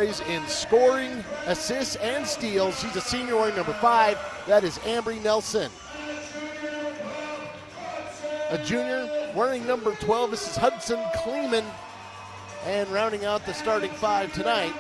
Braves in scoring, assists, and steals. She's a senior wearing number 5. That is Ambry Nelson. A junior wearing number 12. This is Hudson Kleeman. And rounding out the starting 5 tonight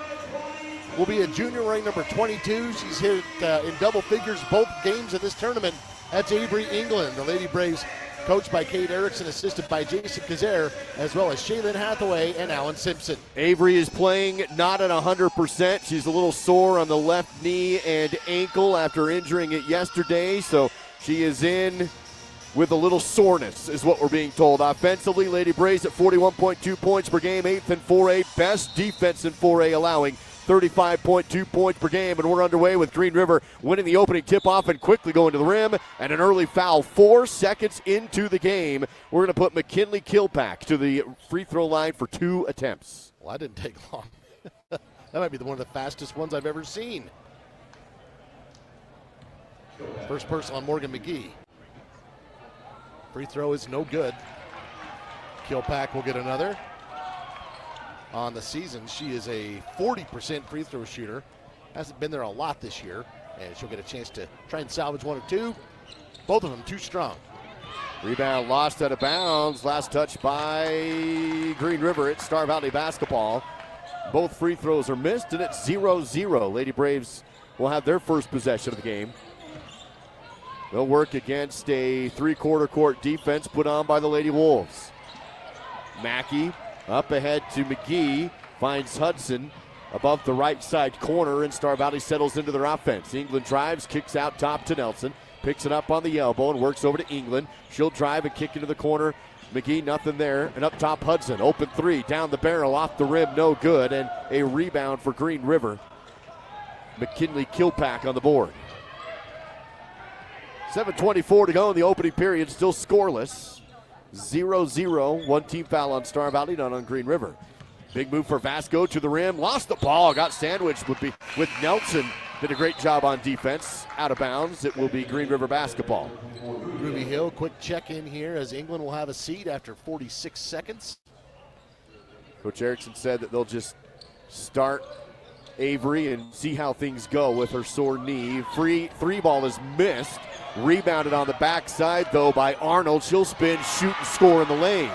will be a junior wearing number 22. She's hit in double figures both games of this tournament. That's Avery England. The Lady Braves coached by Kate Erickson, assisted by Jason Kazare, as well as Shaylin Hathaway and Alan Simpson. Avery is playing not at 100%. She's a little sore on the left knee and ankle after injuring it yesterday, so she is in with a little soreness is what we're being told. Offensively, Lady Braves at 41.2 points per game, 8th in 4A, best defense in 4A, allowing 35.2 points per game, and we're underway with Green River winning the opening tip-off and quickly going to the rim, and an early foul 4 seconds into the game. We're going to put McKinley Kilpack to the free throw line for 2 attempts. Well, that didn't take long. That might be one of the fastest ones I've ever seen. First person on Morgan McGee. Free throw is no good. Kilpack will get another. On the season, she is a 40% free throw shooter. Hasn't been there a lot this year, and she'll get a chance to try and salvage 1 or 2. Both of them too strong. Rebound lost out of bounds. Last touch by Green River. It's Star Valley basketball. Both free throws are missed, and it's 0-0. Lady Braves will have their first possession of the game. They'll work against a three-quarter court defense put on by the Lady Wolves. Mackey up ahead to McGee, finds Hudson above the right side corner, and Star Valley settles into their offense. England drives, kicks out top to Nelson, picks it up on the elbow and works over to England. She'll drive and kick into the corner. McGee, nothing there, and up top Hudson, open 3, down the barrel, off the rim, no good, and a rebound for Green River. McKinley Kilpack on the board. 7:24 to go in the opening period, still scoreless. 0-0, 1 team foul on Star Valley, none on Green River. Big move for Vasco to the rim, lost the ball, got sandwiched with Nelson. Did a great job on defense, out of bounds. It will be Green River basketball. Ruby Hill, quick check in here as England will have a seat after 46 seconds. Coach Erickson said that they'll just start Avery and see how things go with her sore knee. Three ball is missed. Rebounded on the backside, though, by Arnold. She'll spin, shoot, and score in the lane.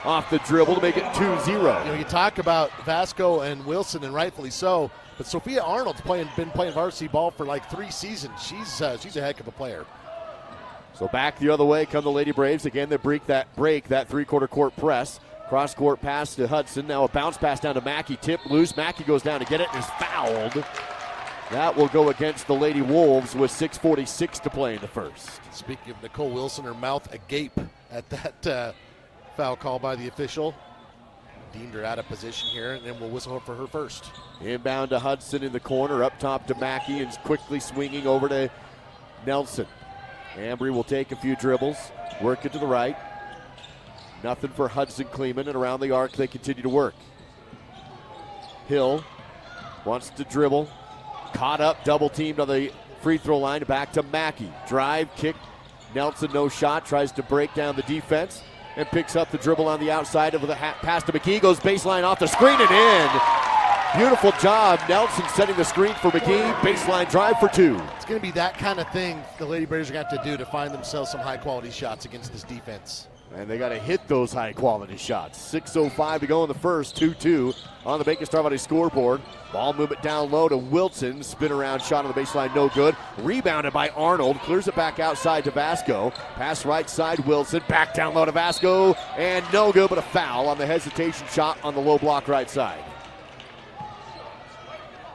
Off the dribble to make it 2-0. You talk about Vasco and Wilson, and rightfully so, but Sophia Arnold's been playing varsity ball for like 3 seasons. She's a heck of a player. So back the other way come the Lady Braves. Again, they break that three-quarter court press. Cross-court pass to Hudson. Now a bounce pass down to Mackey. Tip loose. Mackey goes down to get it and is fouled. That will go against the Lady Wolves with 6:46 to play in the first. Speaking of Nicole Wilson, her mouth agape at that foul call by the official. Deemed her out of position here, and then we'll whistle for her first. Inbound to Hudson in the corner, up top to Mackey, and quickly swinging over to Nelson. Ambry will take a few dribbles, work it to the right. Nothing for Hudson Kleeman, and around the arc they continue to work. Hill wants to dribble. Caught up, double teamed on the free throw line, back to Mackey. Drive, kick, Nelson no shot, tries to break down the defense and picks up the dribble on the outside with a pass to McGee, goes baseline off the screen and in. Beautiful job, Nelson setting the screen for McGee, baseline drive for 2. It's going to be that kind of thing the Lady Braves are going to have to do to find themselves some high-quality shots against this defense. And they got to hit those high-quality shots. 6:05 to go in the first, 2-2 on the Bacon Star Valley scoreboard. Ball movement down low to Wilson. Spin around shot on the baseline, no good. Rebounded by Arnold. Clears it back outside to Vasco. Pass right side, Wilson. Back down low to Vasco. And no good, but a foul on the hesitation shot on the low block right side.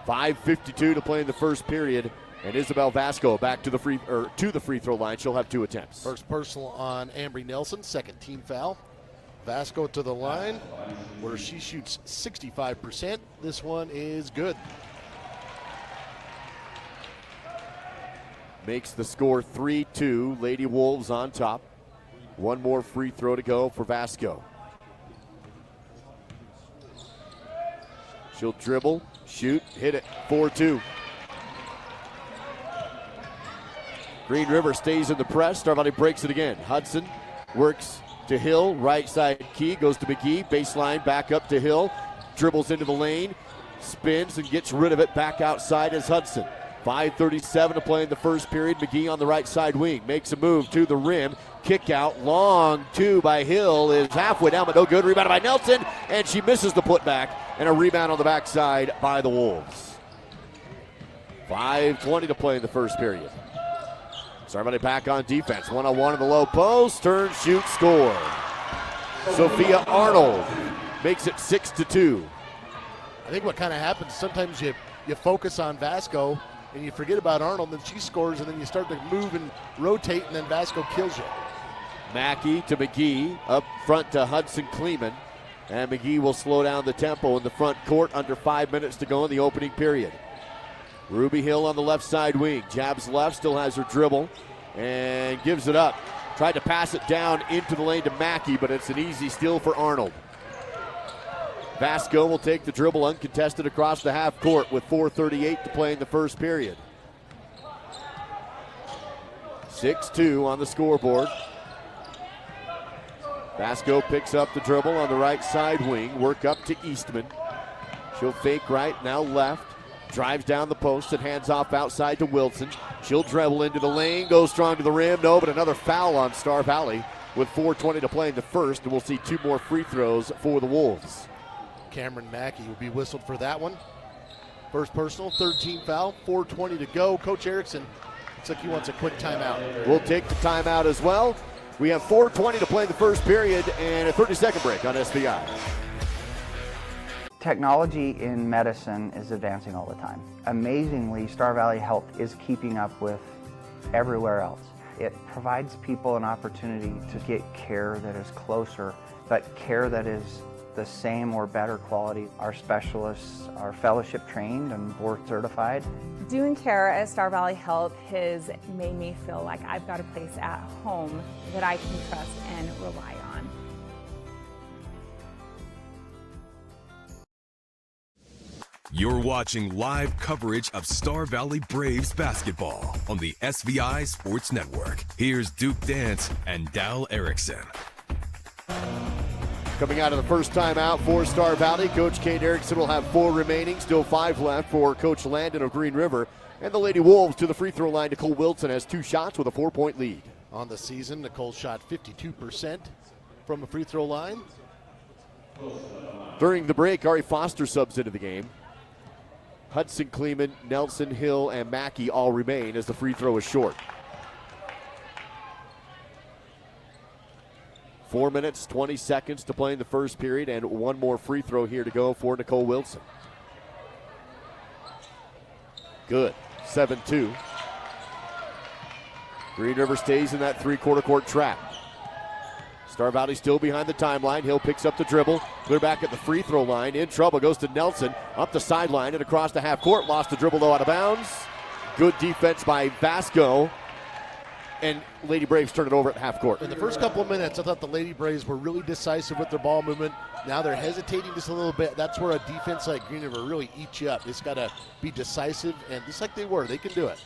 5:52 to play in the first period. And Isabel Vasco back to the free throw line. She'll have 2 attempts. First personal on Ambry Nelson, second team foul. Vasco to the line where she shoots 65%. This one is good. Makes the score 3-2. Lady Wolves on top. 1 more free throw to go for Vasco. She'll dribble, shoot, hit it. 4-2. Green River stays in the press. Star Valley breaks it again. Hudson works to Hill. Right side key. Goes to McGee. Baseline back up to Hill. Dribbles into the lane. spins and gets rid of it. Back outside is Hudson. 5:37 to play in the first period. McGee on the right side wing. Makes a move to the rim. Kick out. Long two by Hill is halfway down, but no good. Rebounded by Nelson, and she misses the putback. And a rebound on the backside by the Wolves. 5:20 to play in the first period. Star Valley back on defense. One-on-one in the low post. Turn, shoot, score. Sophia Arnold makes it 6-2. I think what kind of happens, sometimes you focus on Vasco and you forget about Arnold, and then she scores, and then you start to move and rotate, and then Vasco kills you. Mackey to McGee, up front to Hudson Kleeman, and McGee will slow down the tempo in the front court under 5 minutes to go in the opening period. Ruby Hill on the left side wing, jabs left, still has her dribble, and gives it up. Tried to pass it down into the lane to Mackey, but it's an easy steal for Arnold. Vasco will take the dribble uncontested across the half court with 4:38 to play in the first period. 6-2 on the scoreboard. Vasco picks up the dribble on the right side wing, work up to Eastman. She'll fake right, now left. Drives down the post and hands off outside to Wilson. She'll dribble into the lane, goes strong to the rim. No, but another foul on Star Valley with 4:20 to play in the first, and we'll see 2 more free throws for the Wolves. Cameron Mackey will be whistled for that one. First personal, 13 foul, 4:20 to go. Coach Erickson, looks like he wants a quick timeout. We'll take the timeout as well. We have 4:20 to play in the first period and a 30-second break on SVI. Technology in medicine is advancing all the time. Amazingly, Star Valley Health is keeping up with everywhere else. It provides people an opportunity to get care that is closer, but care that is the same or better quality. Our specialists are fellowship trained and board certified. Doing care at Star Valley Health has made me feel like I've got a place at home that I can trust and rely on. You're watching live coverage of Star Valley Braves basketball on the SVI Sports Network. Here's Duke Dance and Dal Erickson. Coming out of the first timeout for Star Valley, Coach Kate Erickson will have 4 remaining, still 5 left for Coach Landon of Green River. And the Lady Wolves to the free throw line. Nicole Wilson has 2 shots with a 4-point lead. On the season, Nicole shot 52% from the free throw line. During the break, Ari Foster subs into the game. Hudson Kleeman, Nelson, Hill, and Mackey all remain as the free throw is short. 4 minutes, 20 seconds to play in the first period, and 1 more free throw here to go for Nicole Wilson. Good, 7-2. Green River stays in that 3-quarter court trap. Star Valley still behind the timeline. Hill picks up the dribble. Clear back at the free throw line. In trouble, goes to Nelson. Up the sideline and across the half court. Lost the dribble though out of bounds. Good defense by Vasco. And Lady Braves turn it over at half court. In the first couple of minutes, I thought the Lady Braves were really decisive with their ball movement. Now they're hesitating just a little bit. That's where a defense like Green River really eats you up. It's got to be decisive, and just like they were, they can do it.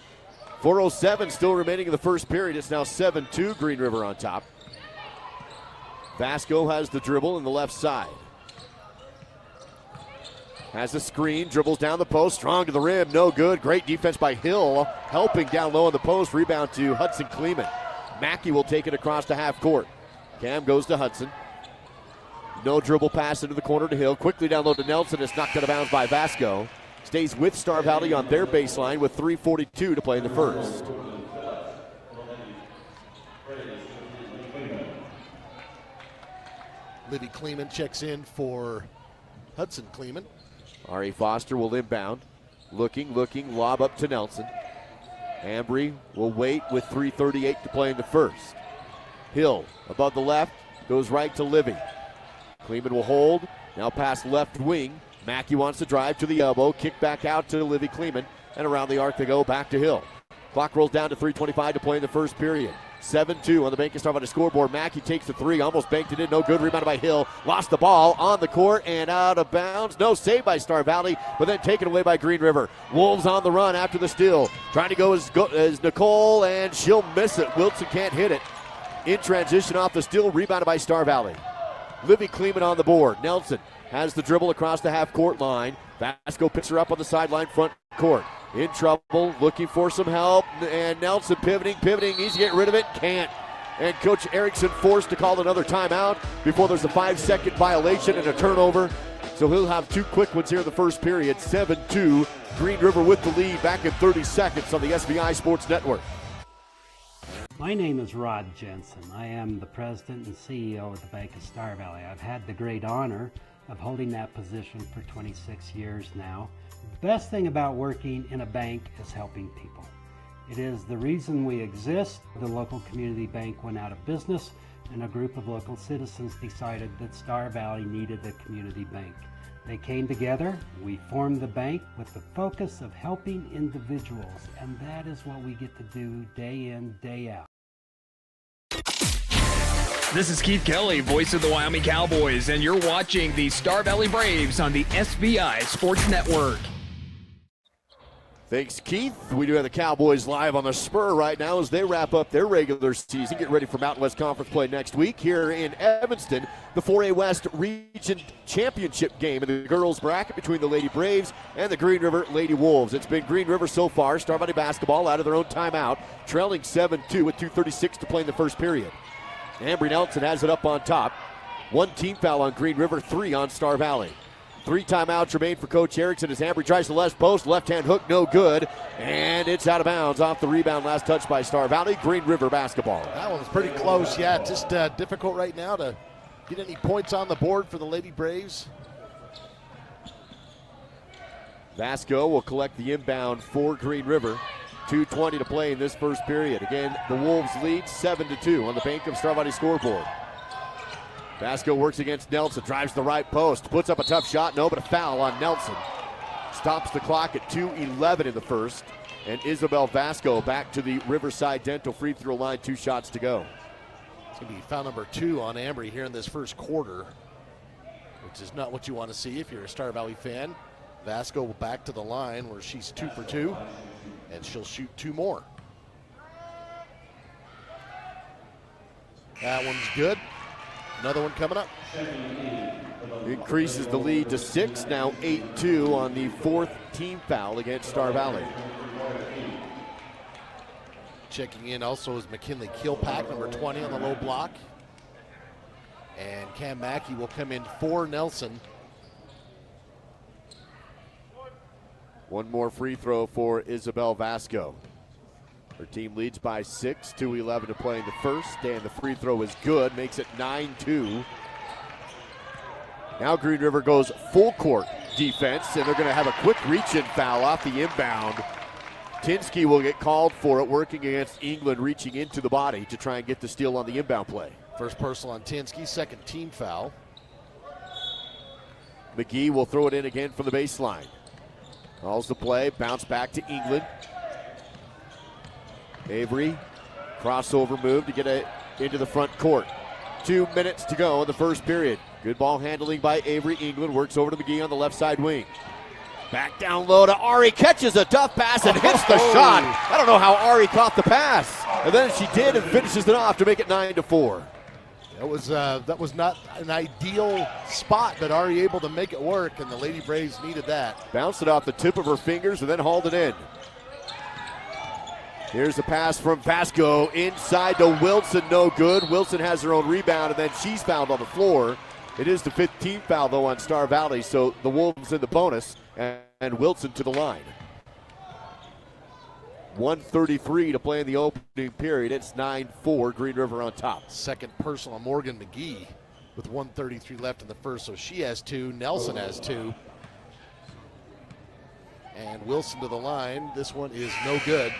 4:07 still remaining in the first period. It's now 7-2, Green River on top. Vasco has the dribble in the left side. Has the screen, dribbles down the post, strong to the rim, no good. Great defense by Hill, helping down low on the post. Rebound to Hudson Kleeman. Mackey will take it across the half court. Cam goes to Hudson. No dribble pass into the corner to Hill. Quickly down low to Nelson. It's knocked out of bounds by Vasco. Stays with Star Valley on their baseline with 3:42 to play in the first. Livy Kleeman checks in for Hudson Kleeman. Ari Foster will inbound. Looking, lob up to Nelson. Ambry will wait with 3:38 to play in the first. Hill above the left, goes right to Livy. Kleeman will hold, now pass left wing. Mackey wants to drive to the elbow, kick back out to Livy Kleeman, and around the arc they go, back to Hill. Clock rolls down to 3:25 to play in the first period. 7-2 on the Bacon Star on the scoreboard. Mackey takes the 3, almost banked it in, no good. Rebounded by Hill, lost the ball on the court and out of bounds. No save by Star Valley, but then taken away by Green River. Wolves on the run after the steal. Trying to go as Nicole, and she'll miss it. Wilson can't hit it. In transition off the steal, rebounded by Star Valley. Livy Kleeman on the board. Nelson has the dribble across the half-court line. Vasco picks her up on the sideline front court. In trouble, looking for some help, and Nelson pivoting, needs to get rid of it, can't. And Coach Erickson forced to call another timeout before there's a 5-second violation and a turnover. So he'll have 2 quick ones here in the first period. 7-2, Green River with the lead back in 30 seconds on the SVI Sports Network. My name is Rod Jensen. I am the president and CEO of the Bank of Star Valley. I've had the great honor of holding that position for 26 years now. The best thing about working in a bank is helping people. It is the reason we exist. The local community bank went out of business, and a group of local citizens decided that Star Valley needed a community bank. They came together, we formed the bank with the focus of helping individuals, and that is what we get to do day in, day out. This is Keith Kelly, voice of the Wyoming Cowboys, and you're watching the Star Valley Braves on the SVI Sports Network. Thanks, Keith. We do have the Cowboys live on the Spur right now as they wrap up their regular season, get ready for Mountain West Conference play next week here in Evanston. The 4A West Region Championship game in the girls bracket between the Lady Braves and the Green River Lady Wolves. It's been Green River so far. Star Valley basketball out of their own timeout, trailing 7-2 with 2:36 to play in the first period. Ambry Nelson has it up on top. 1 team foul on Green River, 3 on Star Valley. 3 timeouts remain for Coach Erickson as Ambry tries the left post. Left-hand hook, no good. And it's out of bounds off the rebound. Last touch by Star Valley. Green River basketball. That one's pretty close, yeah. Just difficult right now to get any points on the board for the Lady Braves. Vasco will collect the inbound for Green River. 2:20 to play in this first period. Again, the Wolves lead 7-2 on the Bank of Star Valley scoreboard. Vasco works against Nelson, drives the right post, puts up a tough shot, no, but a foul on Nelson. Stops the clock at 2:11 in the first, and Isabel Vasco back to the Riverside Dental free throw line, 2 shots to go. It's going to be foul number 2 on Ambry here in this first quarter, which is not what you want to see if you're a Star Valley fan. Vasco will back to the line where she's 2 for 2, and she'll shoot 2 more. That one's good. Another one coming up. Increases the lead to 6, now 8-2 on the 4th team foul against Star Valley. Checking in also is McKinley Kilpack, number 20 on the low block. And Cam Mackey will come in for Nelson. 1 more free throw for Isabel Vasco. Her team leads by 6, 2:11 to play in the first, and the free throw is good, makes it 9-2. Now Green River goes full court defense, and they're going to have a quick reach-in foul off the inbound. Tinsky will get called for it, working against England, reaching into the body to try and get the steal on the inbound play. First personal on Tinsky, 2nd team foul. McGee will throw it in again from the baseline. Calls the play, bounce back to England. Avery, crossover move to get it into the front court. 2 minutes to go in the first period. Good ball handling by Avery. England works over to McGee on the left side wing. Back down low to Ari, catches a tough pass and hits the shot. I don't know how Ari caught the pass. And then she did and finishes it off to make it 9-4. That was not an ideal spot, but Ari able to make it work, and the Lady Braves needed that. Bounced it off the tip of her fingers and then hauled it in. Here's a pass from Vasco inside to Wilson, no good. Wilson has her own rebound, and then she's fouled on the floor. It is the 15th foul, though, on Star Valley, so the Wolves in the bonus, and Wilson to the line. 1:33 to play in the opening period. It's 9-4, Green River on top. 2nd personal on Morgan McGee with 1:33 left in the first, so she has 2, Nelson has 2. And Wilson to the line. This one is no good.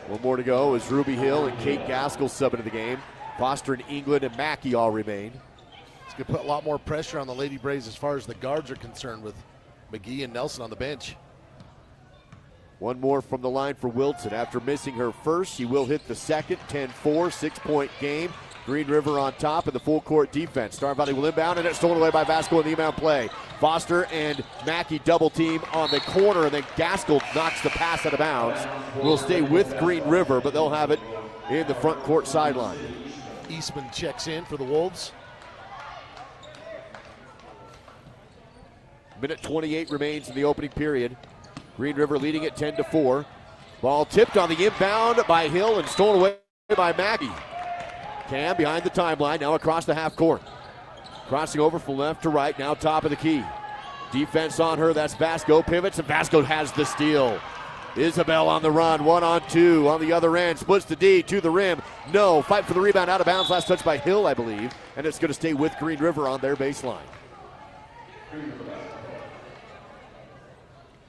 One more to go as Ruby Hill and Kate Gaskell sub into the game. Foster and England and Mackey all remain. It's going to put a lot more pressure on the Lady Braves as far as the guards are concerned, with McGee and Nelson on the bench. One more from the line for Wilson. After missing her first, she will hit the second. 10-4, 6-point game. Green River on top in the full court defense. Star Valley will inbound, and it's stolen away by Vasco in the inbound play. Foster and Mackey double team on the corner, and then Gaskell knocks the pass out of bounds. Will stay with Green River, but they'll have it in the front court sideline. Eastman checks in for the Wolves. Minute 28 remains in the opening period. Green River leading it 10-4. Ball tipped on the inbound by Hill and stolen away by Mackey. Cam behind the timeline, now across the half court. Crossing over from left to right, now top of the key. Defense on her, that's Vasco. Pivots, and Vasco has the steal. Isabel on the run, 1-on-2 on the other end. Splits the D to the rim. No, fight for the rebound, out of bounds. Last touch by Hill, I believe. And it's going to stay with Green River on their baseline.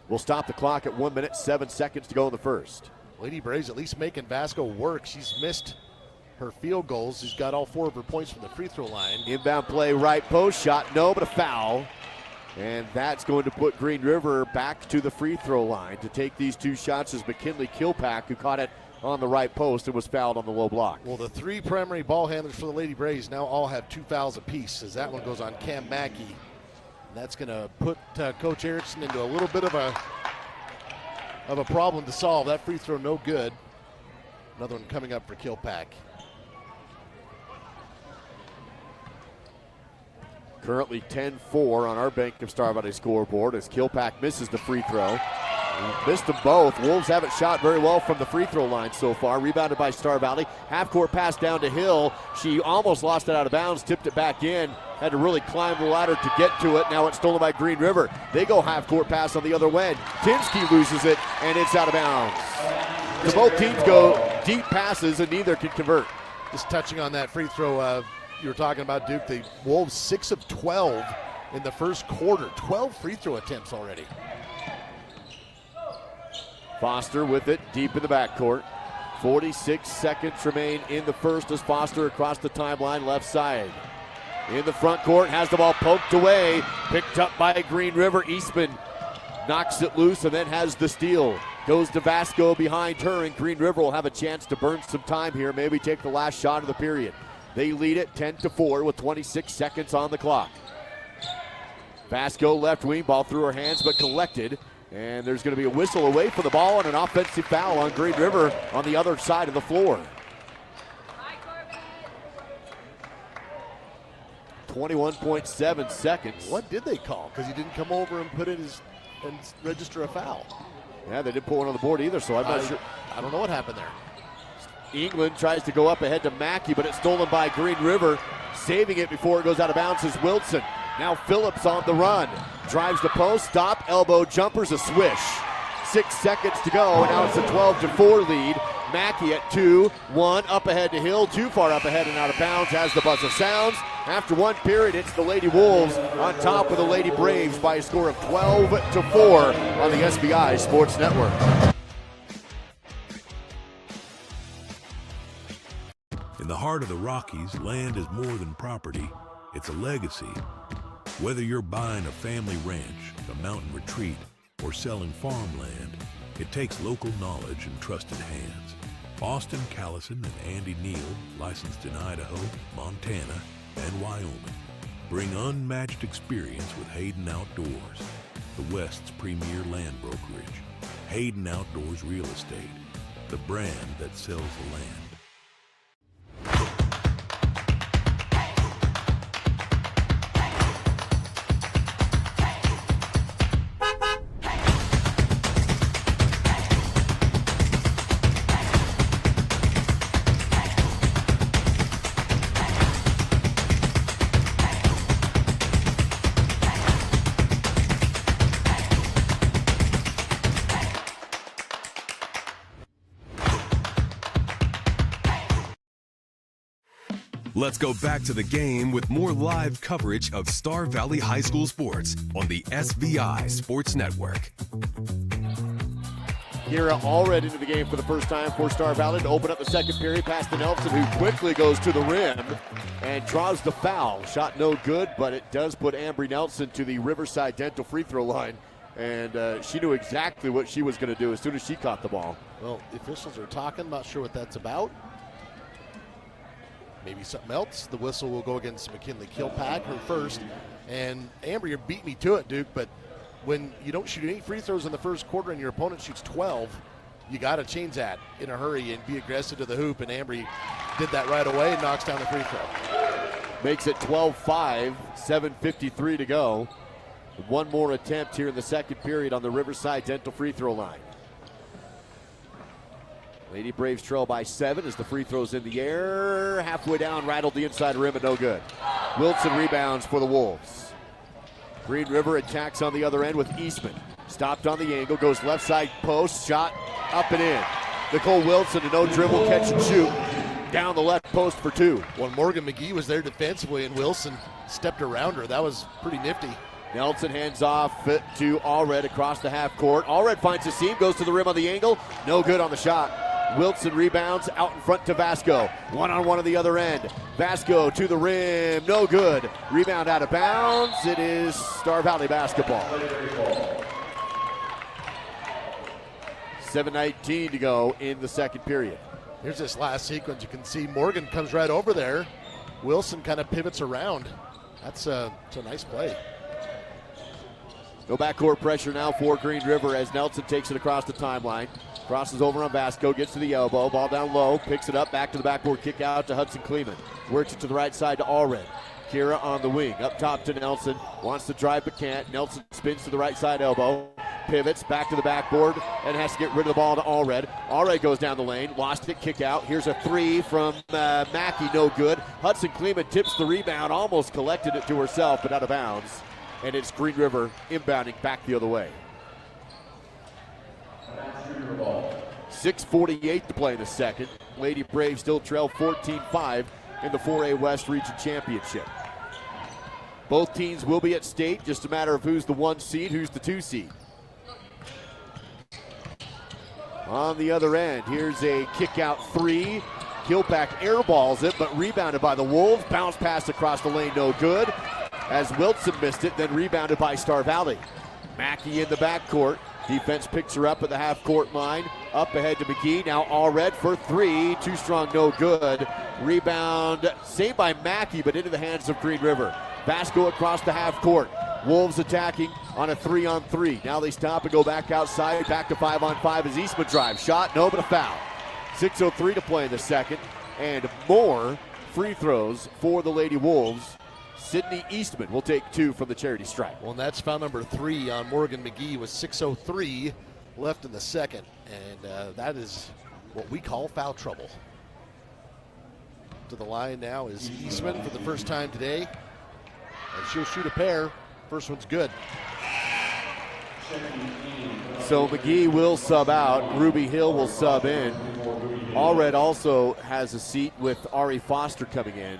We'll stop the clock at 1 minute, 7 seconds to go in the first. Lady Braves at least making Vasco work. She's missed her field goals. She's got all 4 of her points from the free throw line. Inbound play, right post, shot no, but a foul. And that's going to put Green River back to the free throw line to take these 2 shots as McKinley Kilpack, who caught it on the right post and was fouled on the low block. Well, the 3 primary ball handlers for the Lady Braves now all have 2 fouls apiece, as that one goes on Cam Mackey. And that's going to put Coach Erickson into a little bit of a problem to solve. That free throw no good. Another one coming up for Kilpack. Currently 10-4 on our Bank of Star Valley scoreboard as Kilpack misses the free throw. Missed them both. Wolves haven't shot very well from the free throw line so far. Rebounded by Star Valley. Half-court pass down to Hill. She almost lost it out of bounds, tipped it back in. Had to really climb the ladder to get to it. Now it's stolen by Green River. They go half-court pass on the other end. Tinsky loses it, and it's out of bounds. So both teams go deep passes, and neither can convert. Just touching on that free throw you were talking about, Duke, the Wolves 6 of 12 in the first quarter. 12 free throw attempts already. Foster with it deep in the backcourt. 46 seconds remain in the first as Foster across the timeline left side. In the front court, has the ball poked away. Picked up by Green River. Eastman knocks it loose and then has the steal. Goes to Vasco behind her, and Green River will have a chance to burn some time here. Maybe take the last shot of the period. They lead it 10-4 with 26 seconds on the clock. Vasco left wing, ball through her hands but collected. And there's going to be a whistle away from the ball and an offensive foul on Green River on the other side of the floor. 21.7 seconds. What did they call? Because he didn't come over and put in his and register a foul. Yeah, they didn't put one on the board either, so I'm not sure. I don't know what happened there. England tries to go up ahead to Mackey, but it's stolen by Green River. Saving it before it goes out of bounds is Wilson. Now Phillips on the run. Drives the post, stop, elbow jumpers, a swish. 6 seconds to go, and now it's a 12-4 lead. Mackey at 2-1, up ahead to Hill, too far up ahead and out of bounds as the buzzer sounds. After 1 period, it's the Lady Wolves on top of the Lady Braves by a score of 12-4 on the SBI Sports Network. In the heart of the Rockies, land is more than property. It's a legacy. Whether you're buying a family ranch, a mountain retreat, or selling farmland, it takes local knowledge and trusted hands. Austin Callison and Andy Neal, licensed in Idaho, Montana, and Wyoming, bring unmatched experience with Hayden Outdoors, the West's premier land brokerage. Hayden Outdoors Real Estate, the brand that sells the land. Let's go back to the game with more live coverage of Star Valley High School sports on the SVI Sports Network. Gira already into the game for the first time for Star Valley to open up the second period past the Nelson, who quickly goes to the rim and draws the foul. Shot no good, but it does put Ambry Nelson to the Riverside Dental free throw line. And she knew exactly what she was going to do as soon as she caught the ball. Well, the officials are talking, not sure what that's about. Maybe something else. The whistle will go against McKinley Kilpack, her first. And Amber, you beat me to it, Duke, but when you don't shoot any free throws in the first quarter and your opponent shoots 12, you got to change that in a hurry and be aggressive to the hoop. And Ambry did that right away and knocks down the free throw. Makes it 12-5, 7:53 to go. One more attempt here in the second period on the Riverside Dental free throw line. Lady Braves trail by 7 as the free throw's in the air. Halfway down, rattled the inside rim, but no good. Wilson rebounds for the Wolves. Green River attacks on the other end with Eastman. Stopped on the angle, goes left side post, shot up and in. Nicole Wilson, a no dribble catch and shoot. Down the left post for 2. When Morgan McGee was there defensively and Wilson stepped around her, that was pretty nifty. Nelson hands off to Allred across the half court. Allred finds a seam, goes to the rim on the angle. No good on the shot. Wilson rebounds out in front to Vasco. One-on-one on the other end. Vasco to the rim, no good. Rebound out of bounds. It is Star Valley basketball. 7:19 to go in the second period. Here's this last sequence. You can see Morgan comes right over there. Wilson kind of pivots around. It's a nice play. No backcourt pressure now for Green River as Nelson takes it across the timeline. Crosses over on Vasco, gets to the elbow, ball down low, picks it up, back to the backboard, kick out to Hudson Kleeman. Works it to the right side to Allred. Kira on the wing, up top to Nelson, wants to drive but can't. Nelson spins to the right side elbow, pivots back to the backboard, and has to get rid of the ball to Allred. Allred goes down the lane, lost it, kick out. Here's a 3 from Mackey, no good. Hudson Kleeman tips the rebound, almost collected it to herself, but out of bounds. And it's Green River inbounding back the other way. 6:48 to play in the second. Lady Braves still trail 14-5 in the 4A West Region Championship. Both teams will be at state, just a matter of who's the 1 seed, who's the 2 seed. On the other end, here's a kick-out 3. Kilpack airballs it, but rebounded by the Wolves. Bounce pass across the lane, no good. As Wilson missed it, then rebounded by Star Valley. Mackey in the backcourt. Defense picks her up at the half-court line. Up ahead to McGee. Now Allred for 3. Too strong, no good. Rebound saved by Mackey, but into the hands of Green River. Vasco across the half-court. Wolves attacking on a 3-on-3. Now they stop and go back outside. Back to 5-on-5 as Eastman drives. Shot, no, but a foul. 6:03 to play in the second. And more free throws for the Lady Wolves. Sydney Eastman will take 2 from the charity stripe. Well, and that's foul number 3 on Morgan McGee with 6:03 left in the second. And that is what we call foul trouble. To the line now is Eastman for the first time today. And she'll shoot a pair. First one's good. So McGee will sub out. Ruby Hill will sub in. Allred also has a seat with Ari Foster coming in.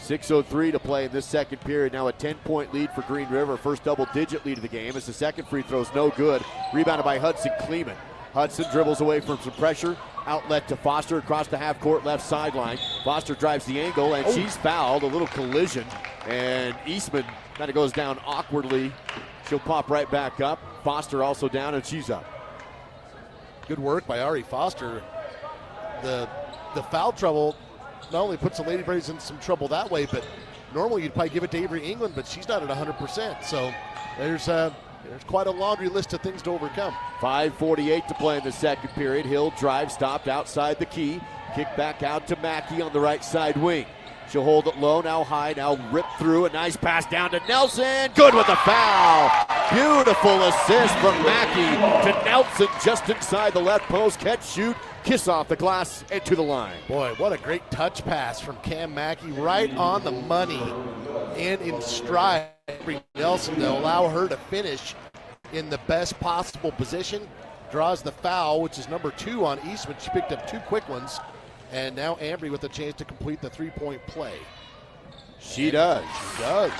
6:03 to play in this second period. Now a 10-point lead for Green River. First double-digit lead of the game as the second free throw's no good. Rebounded by Hudson Kleeman. Hudson dribbles away from some pressure. Outlet to Foster across the half-court left sideline. Foster drives the angle, and she's fouled. A little collision. And Eastman kind of goes down awkwardly. She'll pop right back up. Foster also down, and she's up. Good work by Ari Foster. The foul trouble not only puts the Lady Braves in some trouble that way, but normally you'd probably give it to Avery England, but she's not at 100%. So there's quite a laundry list of things to overcome. 5:48 to play in the second period. Hill drive stopped outside the key. Kick back out to Mackey on the right side wing. She'll hold it low, now high, now rip through. A nice pass down to Nelson. Good with the foul. Beautiful assist from Mackey to Nelson just inside the left post. Catch, shoot, kiss off the glass and to the line. Boy, what a great touch pass from Cam Mackey, right on the money and in stride. Nelson to allow her to finish in the best possible position. Draws the foul, which is number 2 on Eastman. She picked up 2 quick ones. And now Ambry with a chance to complete the 3-point play. She does. She does.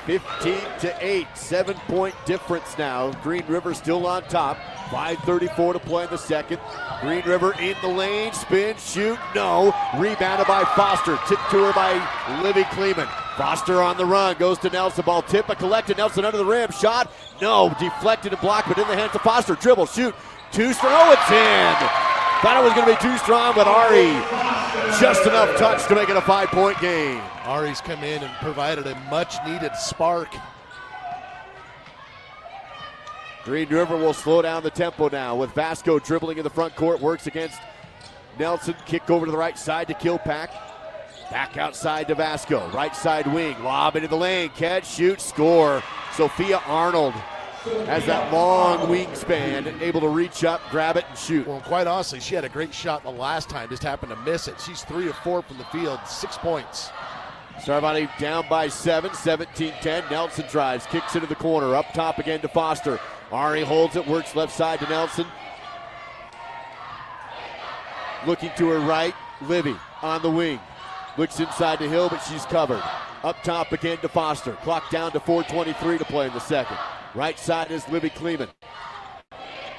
15-8, 7-point difference now. Green River still on top. 5:34 to play in the second. Green River in the lane, spin, shoot, no. Rebounded by Foster, tipped to her by Livy Kleeman. Foster on the run, goes to Nelson, ball tip, but collected. Nelson under the rim, shot, no. Deflected and blocked, but in the hands of Foster. Dribble, shoot, too strong, oh, it's in. Thought it was going to be too strong, but Ari just enough touch to make it a 5-point game. Ari's come in and provided a much-needed spark. Green River will slow down the tempo now with Vasco dribbling in the front court, works against Nelson, kick over to the right side to Kilpack. Back outside to Vasco, right side wing, lob into the lane, catch, shoot, score. Sophia Arnold has that long wingspan, able to reach up, grab it, and shoot. Well, quite honestly, she had a great shot the last time, just happened to miss it. She's 3 of 4 from the field, 6 points. Star Valley down by 7, 17-10. Nelson drives, kicks into the corner, up top again to Foster. Ari holds it, works left side to Nelson. Looking to her right, Livy on the wing. Looks inside to Hill, but she's covered. Up top again to Foster. Clock down to 4:23 to play in the second. Right side is Livy Kleeman.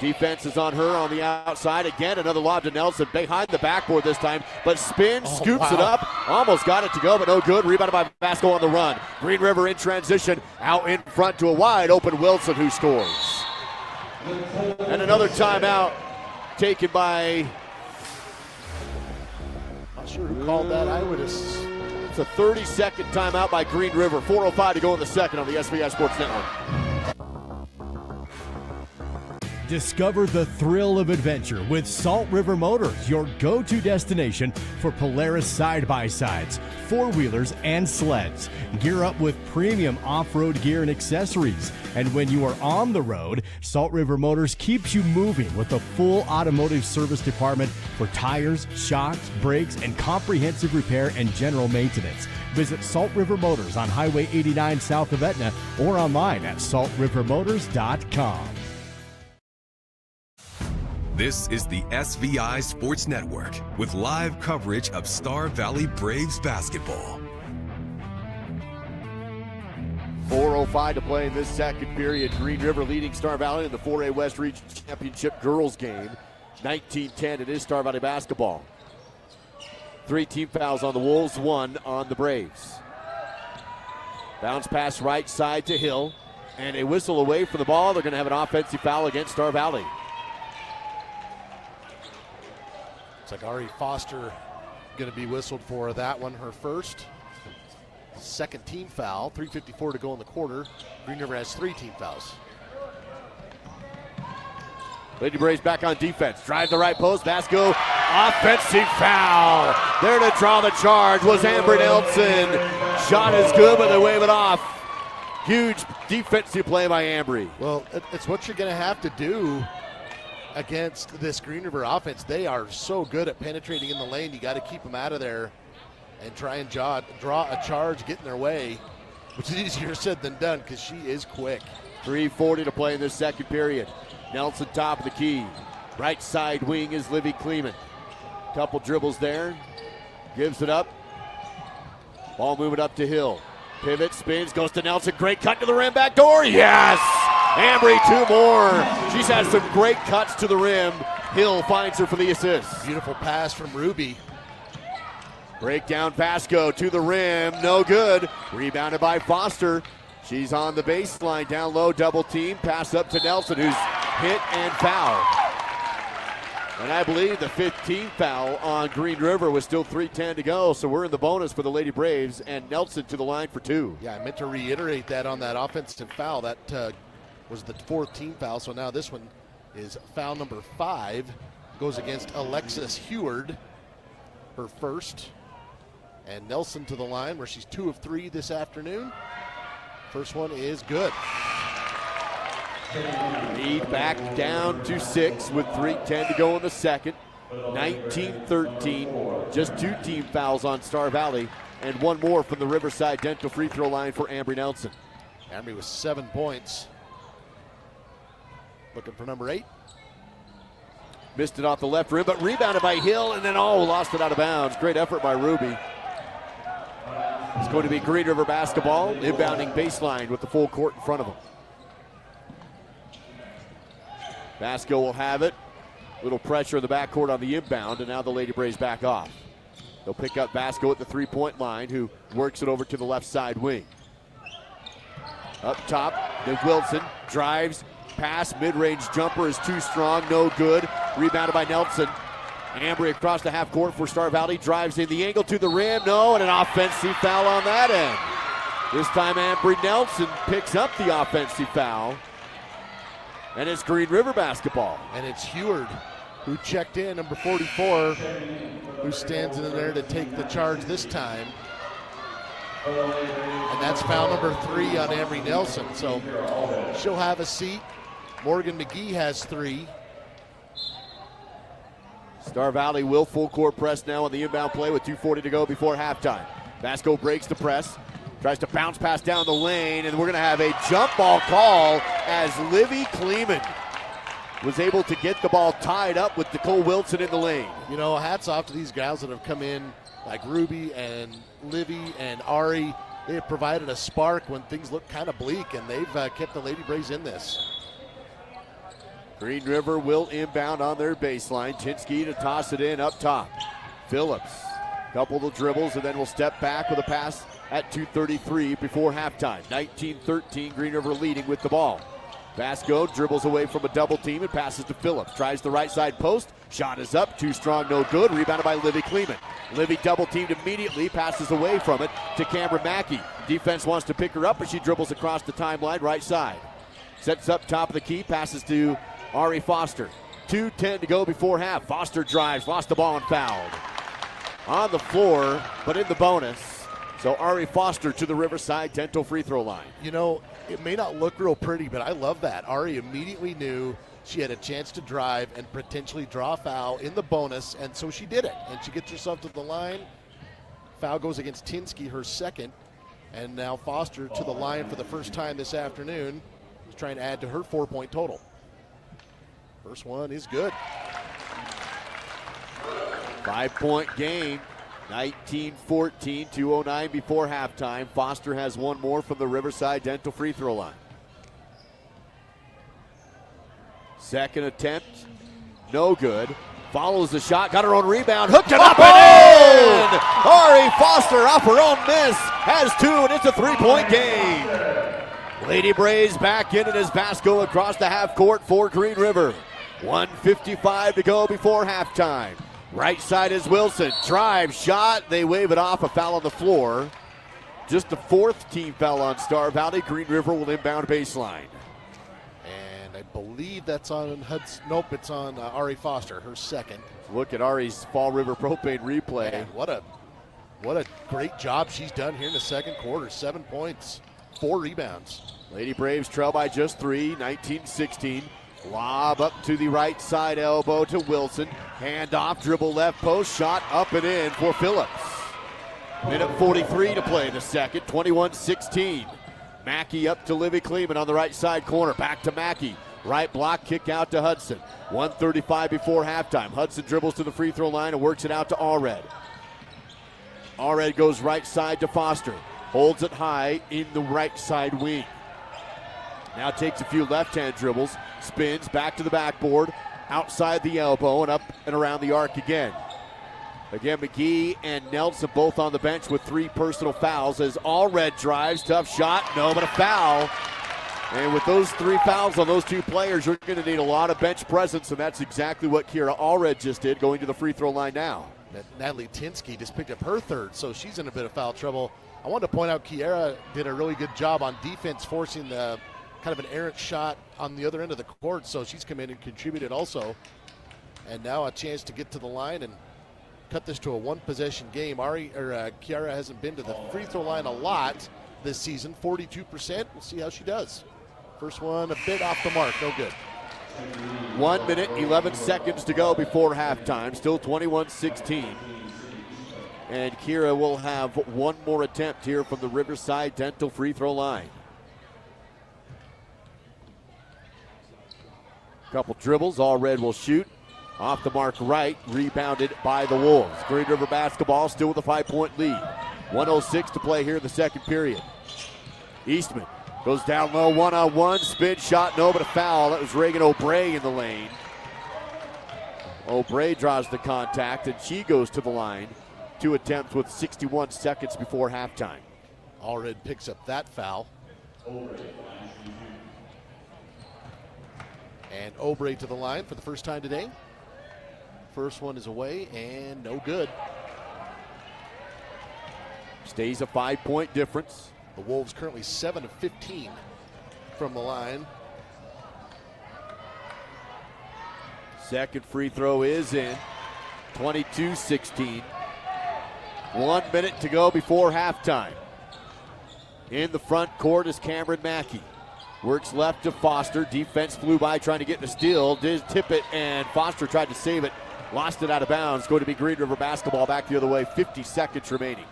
Defense is on her on the outside. Again, another lob to Nelson. Behind the backboard this time, but spins, scoops it up. Almost got it to go, but no good. Rebounded by Vasco on the run. Green River in transition. Out in front to a wide open Wilson who scores. And another timeout taken by... Not sure who called that. I would have... It's a 30-second timeout by Green River. 4:05 to go in the second on the SVI Sports Network. Discover the thrill of adventure with Salt River Motors, your go-to destination for Polaris side-by-sides, four-wheelers, and sleds. Gear up with premium off-road gear and accessories. And when you are on the road, Salt River Motors keeps you moving with a full automotive service department for tires, shocks, brakes, and comprehensive repair and general maintenance. Visit Salt River Motors on Highway 89 south of Etna or online at saltrivermotors.com. This is the SVI Sports Network with live coverage of Star Valley Braves basketball. 4:05 to play in this second period. Green River leading Star Valley in the 4A West Region Championship girls game. 19-10, it is Star Valley basketball. 3 team fouls on the Wolves, 1 on the Braves. Bounce pass right side to Hill, and a whistle away from the ball. They're going to have an offensive foul against Star Valley. It's like Ari Foster going to be whistled for that one, her first. Second team foul, 3:54 to go in the quarter. Green River has 3 team fouls. Lady Braves back on defense. Drive the right post. Vasco, offensive foul. There to draw the charge was Amber Nelson. Shot is good, but they wave it off. Huge defensive play by Ambry. Well, it's what you're going to have to do against this Green River offense. They are so good at penetrating in the lane. You got to keep them out of there and try and draw a charge, get in their way, which is easier said than done because she is quick. 3:40 to play in this second period. Nelson top of the key. Right side wing is Livy Kleeman. Couple dribbles there. Gives it up. Ball moving up to Hill. Pivot, spins, goes to Nelson. Great cut to the rim, back door. Yes! Ambry, 2 more. She's had some great cuts to the rim. Hill finds her for the assist. Beautiful pass from Ruby. Breakdown Vasco to the rim, no good. Rebounded by Foster. She's on the baseline, down low, double team. Pass up to Nelson, who's hit and fouled. And I believe the 15th foul on Green River was still 3:10 to go, so we're in the bonus for the Lady Braves, and Nelson to the line for 2. Yeah, I meant to reiterate that on that offensive foul. That was the 4th team foul, so now this one is foul number 5. Goes against Alexis Heward, her first. And Nelson to the line where she's 2 of 3 this afternoon. First one is good. Lead back down to 6 with 3:10 to go in the second. 19-13, just 2 team fouls on Star Valley, and 1 more from the Riverside Dental free throw line for Ambry Nelson. Ambry with 7 points. Looking for number 8. Missed it off the left rim, but rebounded by Hill, and then lost it out of bounds. Great effort by Ruby. It's going to be Green River basketball, inbounding baseline with the full court in front of them. Vasco will have it. Little pressure in the backcourt on the inbound, and now the Lady Braves back off. They'll pick up Vasco at the 3-point line, who works it over to the left side wing. Up top, then Wilson drives, pass, mid-range jumper is too strong, no good. Rebounded by Nelson. Ambry across the half court for Star Valley, drives in the angle to the rim, no, and an offensive foul on that end. This time Ambry Nelson picks up the offensive foul, and it's Green River basketball. And it's Heward who checked in, number 44, who stands in there to take the charge this time. And that's foul number 3 on Emery Nelson. So she'll have a seat. Morgan McGee has 3. Star Valley will full court press now on the inbound play with 2:40 to go before halftime. Vasco breaks the press, tries to bounce pass down the lane, and we're going to have a jump ball call as Livy Kleeman was able to get the ball tied up with Nicole Wilson in the lane. You know, hats off to these gals that have come in, like Ruby and Livy and Ari. They have provided a spark when things look kind of bleak, and they've kept the Lady Braves in this. Green River will inbound on their baseline. Tinsky to toss it in up top. Phillips, couple of the dribbles, and then will step back with a pass at 2:33 before halftime. 19-13, Green River leading with the ball. Vasco dribbles away from a double team and passes to Phillips. Tries the right side post. Shot is up, too strong, no good. Rebounded by Livy Kleeman. Livy double teamed immediately, passes away from it to Cameron Mackey. Defense wants to pick her up, but she dribbles across the timeline right side. Sets up top of the key, passes to Ari Foster. 2:10 to go before half. Foster drives, lost the ball and fouled. On the floor, but in the bonus. So Ari Foster to the Riverside Dental free throw line. You know, it may not look real pretty, but I love that. Ari immediately knew she had a chance to drive and potentially draw a foul in the bonus, and so she did it. And she gets herself to the line. Foul goes against Tinsky, her second. And now Foster to the line for the first time this afternoon. She's trying to add to her 4-point total. First one is good. 5-point game. 19-14, 2:09 before halftime. Foster has one more from the Riverside Dental free throw line. Second attempt, no good. Follows the shot, got her own rebound, hooked it up and in! Ari Foster off her own miss, has 2, and it's a 3-point game. Lady Braves back in it as Vasco across the half court for Green River. 1:55 to go before halftime. Right side is Wilson. Drive, shot. They wave it off. A foul on the floor. Just the 4th team foul on Star Valley. Green River will inbound baseline. And I believe that's on Hudson. Nope, it's on Ari Foster, her second. Look at Ari's Fall River propane replay. Man, what a great job she's done here in the second quarter. 7 points, 4 rebounds. Lady Braves trail by just 3, 19-16. Lob up to the right side elbow to Wilson. Hand off, dribble left post, shot up and in for Phillips. Minute 43 to play in the second, 21-16. Mackey up to Livy Kleeman on the right side corner. Back to Mackey. Right block, kick out to Hudson. 1:35 before halftime. Hudson dribbles to the free throw line and works it out to Allred. Allred goes right side to Foster. Holds it high in the right side wing. Now takes a few left-hand dribbles, spins back to the backboard, outside the elbow, and up and around the arc again. Again, McGee and Nelson both on the bench with 3 personal fouls as Allred drives, tough shot, no, but a foul. And with those 3 fouls on those 2 players, you're going to need a lot of bench presence, and that's exactly what Kira Allred just did, going to the free throw line now. Natalie Tinsky just picked up her 3rd, so she's in a bit of foul trouble. I wanted to point out Kiera did a really good job on defense, forcing the kind of an errant shot on the other end of the court, so she's come in and contributed also. And now a chance to get to the line and cut this to a 1-possession game. Kiara hasn't been to the free throw line a lot this season, 42%. We'll see how she does. First one a bit off the mark, no good. 1 minute, 11 seconds to go before halftime, still 21-16. And Kira will have one more attempt here from the Riverside Dental free throw line. Couple dribbles, Allred will shoot. Off the mark right, rebounded by the Wolves. Green River basketball still with a 5-point lead. 1:06 to play here in the second period. Eastman goes down low, one-on-one, spin shot, no, but a foul. That was Reagan O'Bray in the lane. O'Bray draws the contact, and she goes to the line. 2 attempts with 61 seconds before halftime. Allred picks up that foul. And O'Bray to the line for the first time today. First one is away and no good. Stays a 5-point difference. The Wolves currently 7 of 15 from the line. Second free throw is in. 22-16. 1 minute to go before halftime. In the front court is Cameron Mackey. Works left to Foster. Defense flew by trying to get the steal. Did tip it, and Foster tried to save it. Lost it out of bounds. Going to be Green River basketball back the other way. 50 seconds remaining.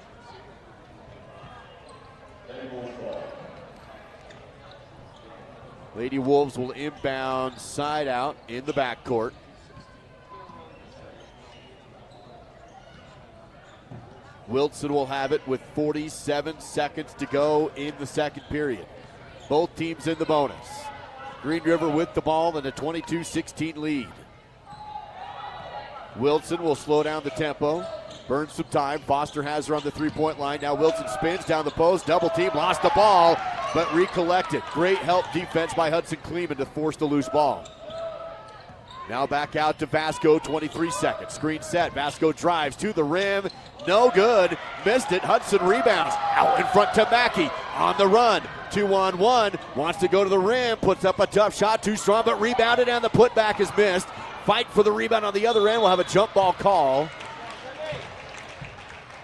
Lady Wolves will inbound side out in the backcourt. Wilson will have it with 47 seconds to go in the second period. Both teams in the bonus. Green River with the ball and a 22-16 lead. Wilson will slow down the tempo, burn some time. Foster has her on the three-point line. Now Wilson spins down the post, double team, lost the ball, but recollected. Great help defense by Hudson Kleeman to force the loose ball. Now back out to Vasco, 23 seconds. Screen set, Vasco drives to the rim. No good, missed it. Hudson rebounds, out in front to Mackey, on the run. 2-on-1, wants to go to the rim, puts up a tough shot, too strong, but rebounded, and the putback is missed. Fight for the rebound on the other end. We'll have a jump ball call.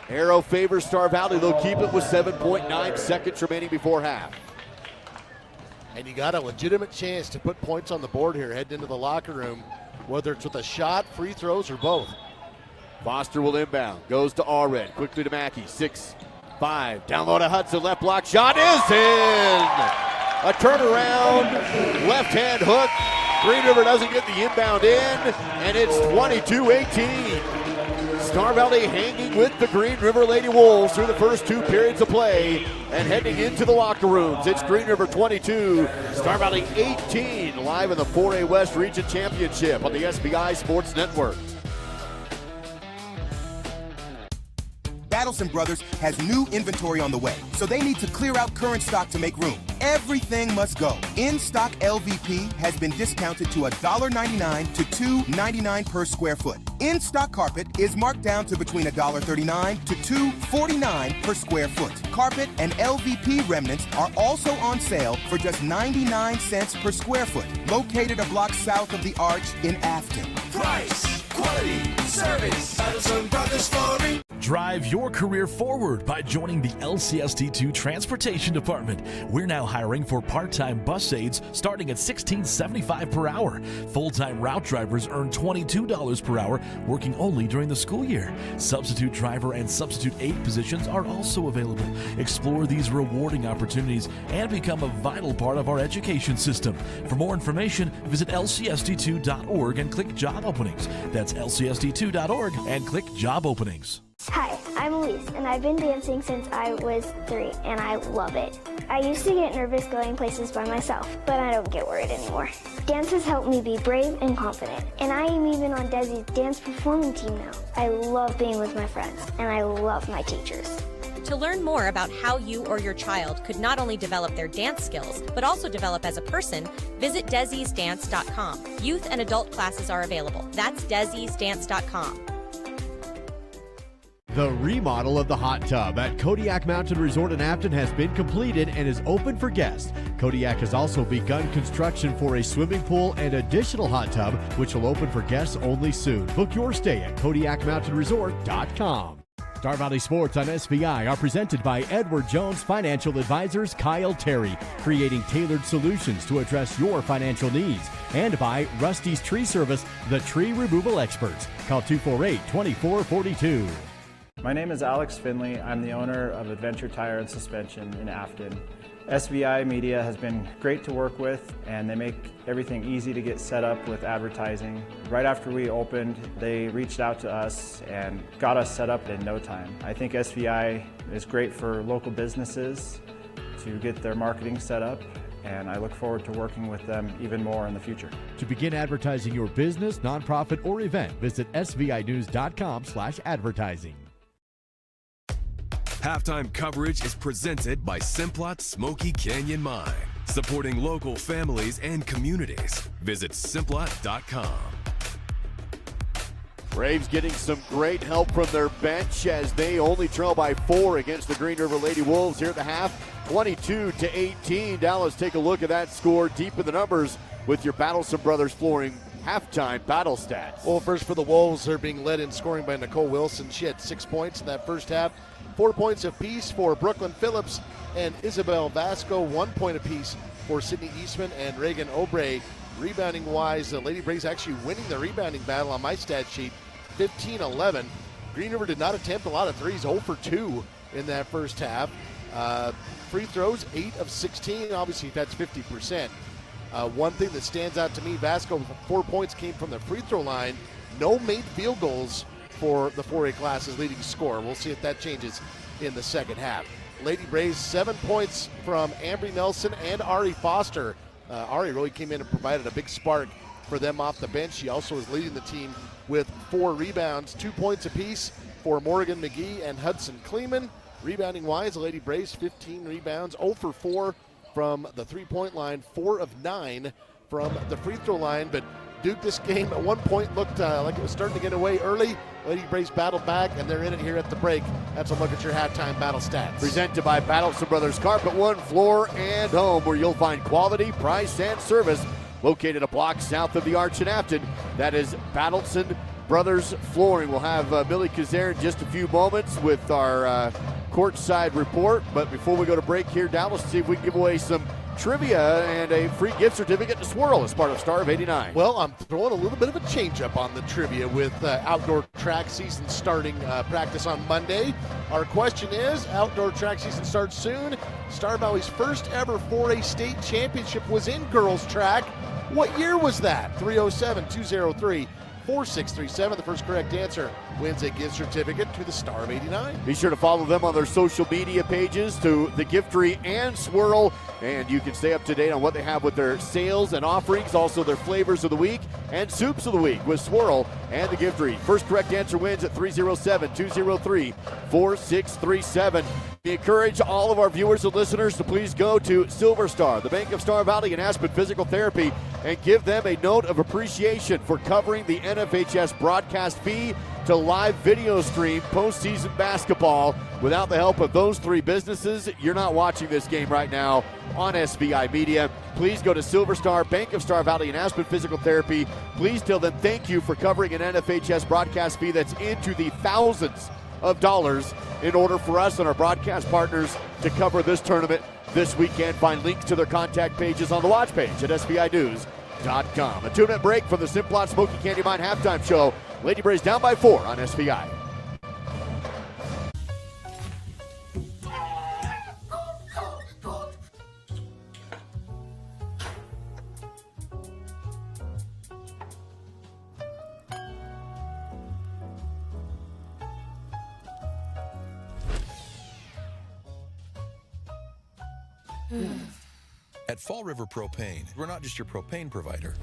Arrow favors Star Valley. They'll keep it with 7.9 seconds remaining before half. And you got a legitimate chance to put points on the board here heading into the locker room, whether it's with a shot, free throws, or both. Foster will inbound. Goes to Allred. Quickly to Mackey. 6-5. Down low to Hudson. Left block shot is in. A turnaround. Left hand hook. Green River doesn't get the inbound in. And it's 22-18. Star Valley hanging with the Green River Lady Wolves through the first two periods of play and heading into the locker rooms. It's Green River 22, Star Valley 18, live in the 4A West Region Championship on the SBI Sports Network. Battleson Brothers has new inventory on the way, so they need to clear out current stock to make room. Everything must go. In-stock LVP has been discounted to $1.99 to $2.99 per square foot. In-stock carpet is marked down to between $1.39 to $2.49 per square foot. Carpet and LVP remnants are also on sale for just 99 cents per square foot, located a block south of the Arch in Afton. Price, quality, service, Battleson Brothers Flooring. Drive your career forward by joining the LCST2 Transportation Department. We're now hiring for part-time bus aides starting at $16.75 per hour. Full-time route drivers earn $22 per hour, working only during the school year. Substitute driver and substitute aide positions are also available. Explore these rewarding opportunities and become a vital part of our education system. For more information, visit lcsd2.org and click Job Openings. That's lcsd2.org and click Job Openings. Hi, I'm Elise, and I've been dancing since I was 3, and I love it. I used to get nervous going places by myself, but I don't get worried anymore. Dance has helped me be brave and confident, and I am even on Desi's dance performing team now. I love being with my friends, and I love my teachers. To learn more about how you or your child could not only develop their dance skills, but also develop as a person, visit desisdance.com. Youth and adult classes are available. That's desisdance.com. The remodel of the hot tub at Kodiak Mountain Resort in Afton has been completed and is open for guests. Kodiak has also begun construction for a swimming pool and additional hot tub, which will open for guests only soon. Book your stay at KodiakMountainResort.com. Star Valley Sports on SBI are presented by Edward Jones Financial Advisors Kyle Terry, creating tailored solutions to address your financial needs, and by Rusty's Tree Service, the tree removal experts. Call 248-2442. My name is Alex Finley. I'm the owner of Adventure Tire and Suspension in Afton. SBI Media has been great to work with, and they make everything easy to get set up with advertising. Right after we opened, they reached out to us and got us set up in no time. I think SBI is great for local businesses to get their marketing set up, and I look forward to working with them even more in the future. To begin advertising your business, nonprofit, or event, visit svinews.com/advertising. Halftime coverage is presented by Simplot Smoky Canyon Mine, supporting local families and communities. Visit simplot.com. Braves getting some great help from their bench as they only trail by 4 against the Green River Lady Wolves here at the half, 22-18. Dallas, take a look at that score deep in the numbers with your Battleson Brothers Flooring halftime battle stats. Well, first for the Wolves, they're being led in scoring by Nicole Wilson. She had 6 points in that first half. 4 points apiece for Brooklyn Phillips and Isabel Vasco. 1 point apiece for Sydney Eastman and Reagan Obrey. Rebounding-wise, the Lady Braves actually winning the rebounding battle on my stat sheet, 15-11. Green River did not attempt a lot of threes, 0 for 2 in that first half. Free throws, 8 of 16. Obviously, that's 50%. One thing that stands out to me, Vasco, 4 points came from the free throw line. No made field goals for the 4A class's leading scorer. We'll see if that changes in the second half. Lady Braves, 7 points from Ambry Nelson and Ari Foster. Ari really came in and provided a big spark for them off the bench. She also is leading the team with 4 rebounds, 2 points apiece for Morgan McGee and Hudson Kleeman. Rebounding-wise, the Lady Braves, 15 rebounds, 0 for 4 from the three-point line, 4 of 9 from the free throw line. But Duke, this game at one point looked like it was starting to get away early. Lady Braves battled back, and they're in it here at the break. That's a look at your halftime battle stats. Presented by Battleson Brothers Carpet One, Floor and Home, where you'll find quality, price, and service. Located a block south of the Arch in Afton. That is Battleson Brothers Flooring. We'll have Millie Kazare in just a few moments with our courtside report. But before we go to break here, Dallas, see if we can give away some trivia and a free gift certificate to Swirl as part of Star of 89. Well, I'm throwing a little bit of a change up on the trivia with outdoor track season starting practice on Monday. Our question is, outdoor track season starts soon. Star Valley's first ever 4A state championship was in girls track. What year was that? 307-203-4637. The first correct answer wins a gift certificate to the Star of 89. Be sure to follow them on their social media pages, to the Giftery and Swirl, and you can stay up to date on what they have with their sales and offerings, also their flavors of the week and soups of the week with Swirl and the Giftery. First correct answer wins at 307-203-4637. We encourage all of our viewers and listeners to please go to Silver Star, the Bank of Star Valley and Aspen Physical Therapy, and give them a note of appreciation for covering the NFHS broadcast fee to live video stream postseason basketball. Without the help of those 3 businesses, you're not watching this game right now on SVI Media. Please go to Silver Star, Bank of Star Valley, and Aspen Physical Therapy. Please tell them thank you for covering an NFHS broadcast fee that's into the thousands of dollars in order for us and our broadcast partners to cover this tournament this weekend. Find links to their contact pages on the watch page at SVInews.com. A 2-minute break from the Simplot Smoky Candy Mine halftime show. Lady Braves down by 4 on SVI. At Fall River Propane, we're not just your propane provider.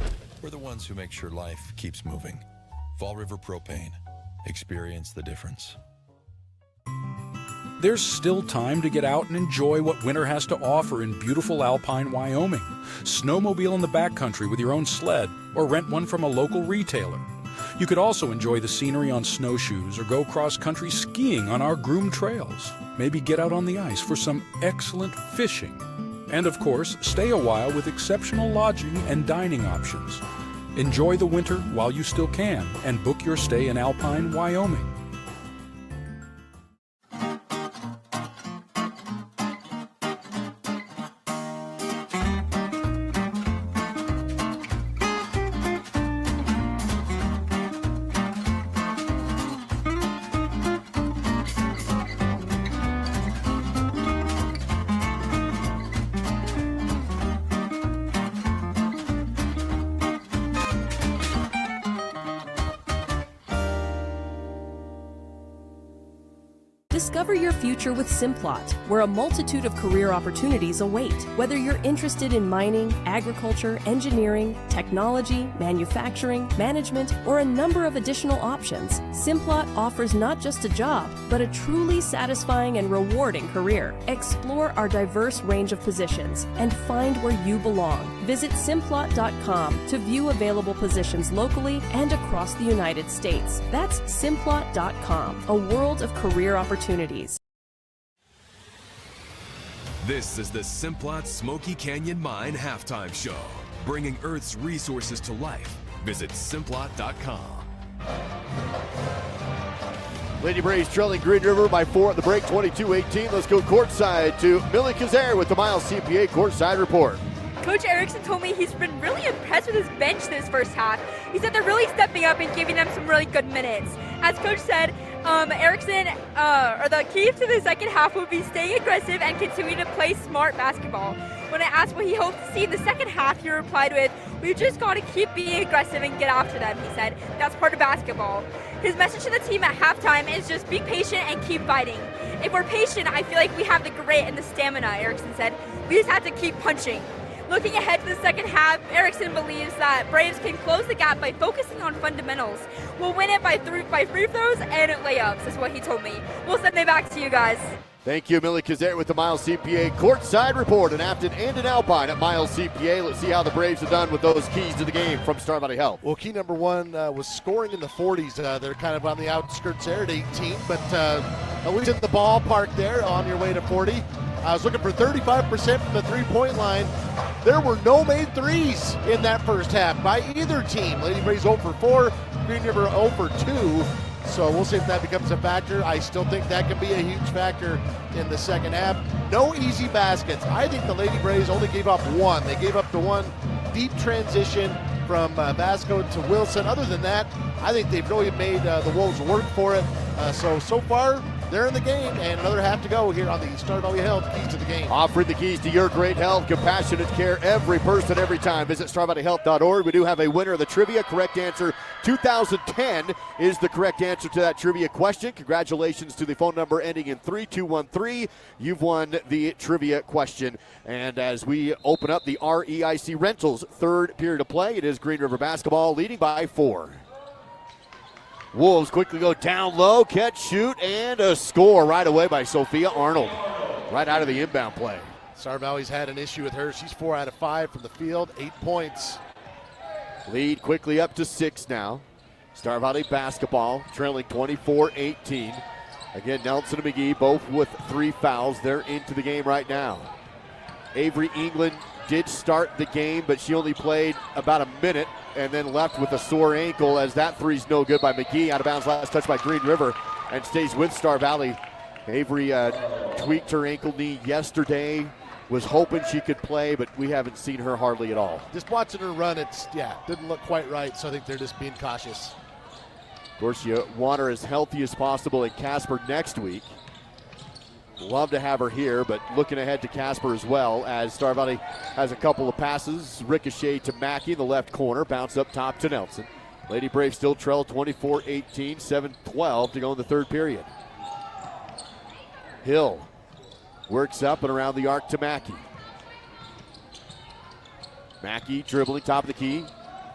We're the ones who make sure life keeps moving. Fall River Propane. Experience the difference. There's still time to get out and enjoy what winter has to offer in beautiful Alpine, Wyoming. Snowmobile in the backcountry with your own sled, or rent one from a local retailer. You could also enjoy the scenery on snowshoes or go cross-country skiing on our groomed trails. Maybe get out on the ice for some excellent fishing. And of course, stay a while with exceptional lodging and dining options. Enjoy the winter while you still can and book your stay in Alpine, Wyoming. Discover your future with Simplot, where a multitude of career opportunities await. Whether you're interested in mining, agriculture, engineering, technology, manufacturing, management, or a number of additional options, Simplot offers not just a job, but a truly satisfying and rewarding career. Explore our diverse range of positions and find where you belong. Visit Simplot.com to view available positions locally and across the United States. That's Simplot.com, a world of career opportunities. This is the Simplot Smoky Canyon Mine halftime show, bringing Earth's resources to life Visit Simplot.com. Lady Braves trailing Green River by 4 at the break, 22-18. Let's go courtside to Millie Kazare with the Miles CPA courtside report. Coach Erickson told me he's been really impressed with his bench this first half. He said they're really stepping up and giving them some really good minutes. As Coach said, Erickson, or the key to the second half will be staying aggressive and continuing to play smart basketball. When I asked what he hoped to see in the second half, he replied with, "We just got to keep being aggressive and get after them," he said. That's part of basketball. His message to the team at halftime is just be patient and keep fighting. If we're patient, I feel like we have the grit and the stamina, Erickson said. We just have to keep punching. Looking ahead to the second half, Erickson believes that Braves can close the gap by focusing on fundamentals. We'll win it by free throws and layups, is what he told me. We'll send it back to you guys. Thank you, Millie Kazare with the Miles CPA courtside report in Afton and in Alpine at Miles CPA. Let's see how the Braves have done with those keys to the game from Star Valley Health. Well, key number one was scoring in the 40s. They're kind of on the outskirts there at 18, but at least in the ballpark there on your way to 40. I was looking for 35% from the three-point line. There were no made threes in that first half by either team. Lady Braves 0 for 4, Green River 0 for 2. So we'll see if that becomes a factor. I still think that can be a huge factor in the second half. No easy baskets. I think the Lady Braves only gave up one. They gave up the one deep transition from Vasco to Wilson. Other than that, I think they've really made the Wolves work for it. So far, they're in the game, and another half to go here on the Star Valley Health Keys to the Game. Offering the keys to your great health, compassionate care, every person, every time. Visit StarValleyHealth.org. We do have a winner of the trivia. Correct answer, 2010 is the correct answer to that trivia question. Congratulations to the phone number ending in 3213. You've won the trivia question. And as we open up the REIC Rentals third period of play, it is Green River basketball leading by 4. Wolves quickly go down low, catch, shoot, and a score right away by Sophia Arnold. Right out of the inbound play. Star Valley's had an issue with her. She's 4 out of 5 from the field, 8 points. Lead quickly up to 6 now. Star Valley basketball trailing 24-18. Again, Nelson and McGee both with 3 fouls. They're into the game right now. Avery England did start the game, but she only played about a minute and then left with a sore ankle as that three's no good by McGee. Out of bounds, last touch by Green River, and stays with Star Valley. Avery tweaked her ankle knee yesterday. Was hoping she could play, but we haven't seen her hardly at all. Just watching her run, didn't look quite right, so I think they're just being cautious. Of course, you want her as healthy as possible in Casper next week. Love to have her here, but looking ahead to Casper as well, as Star Valley has a couple of passes. Ricochet to Mackey in the left corner, bounce up top to Nelson. Lady Braves still trail 24-18, 7-12 to go in the third period. Hill works up and around the arc to Mackey. Mackey dribbling top of the key.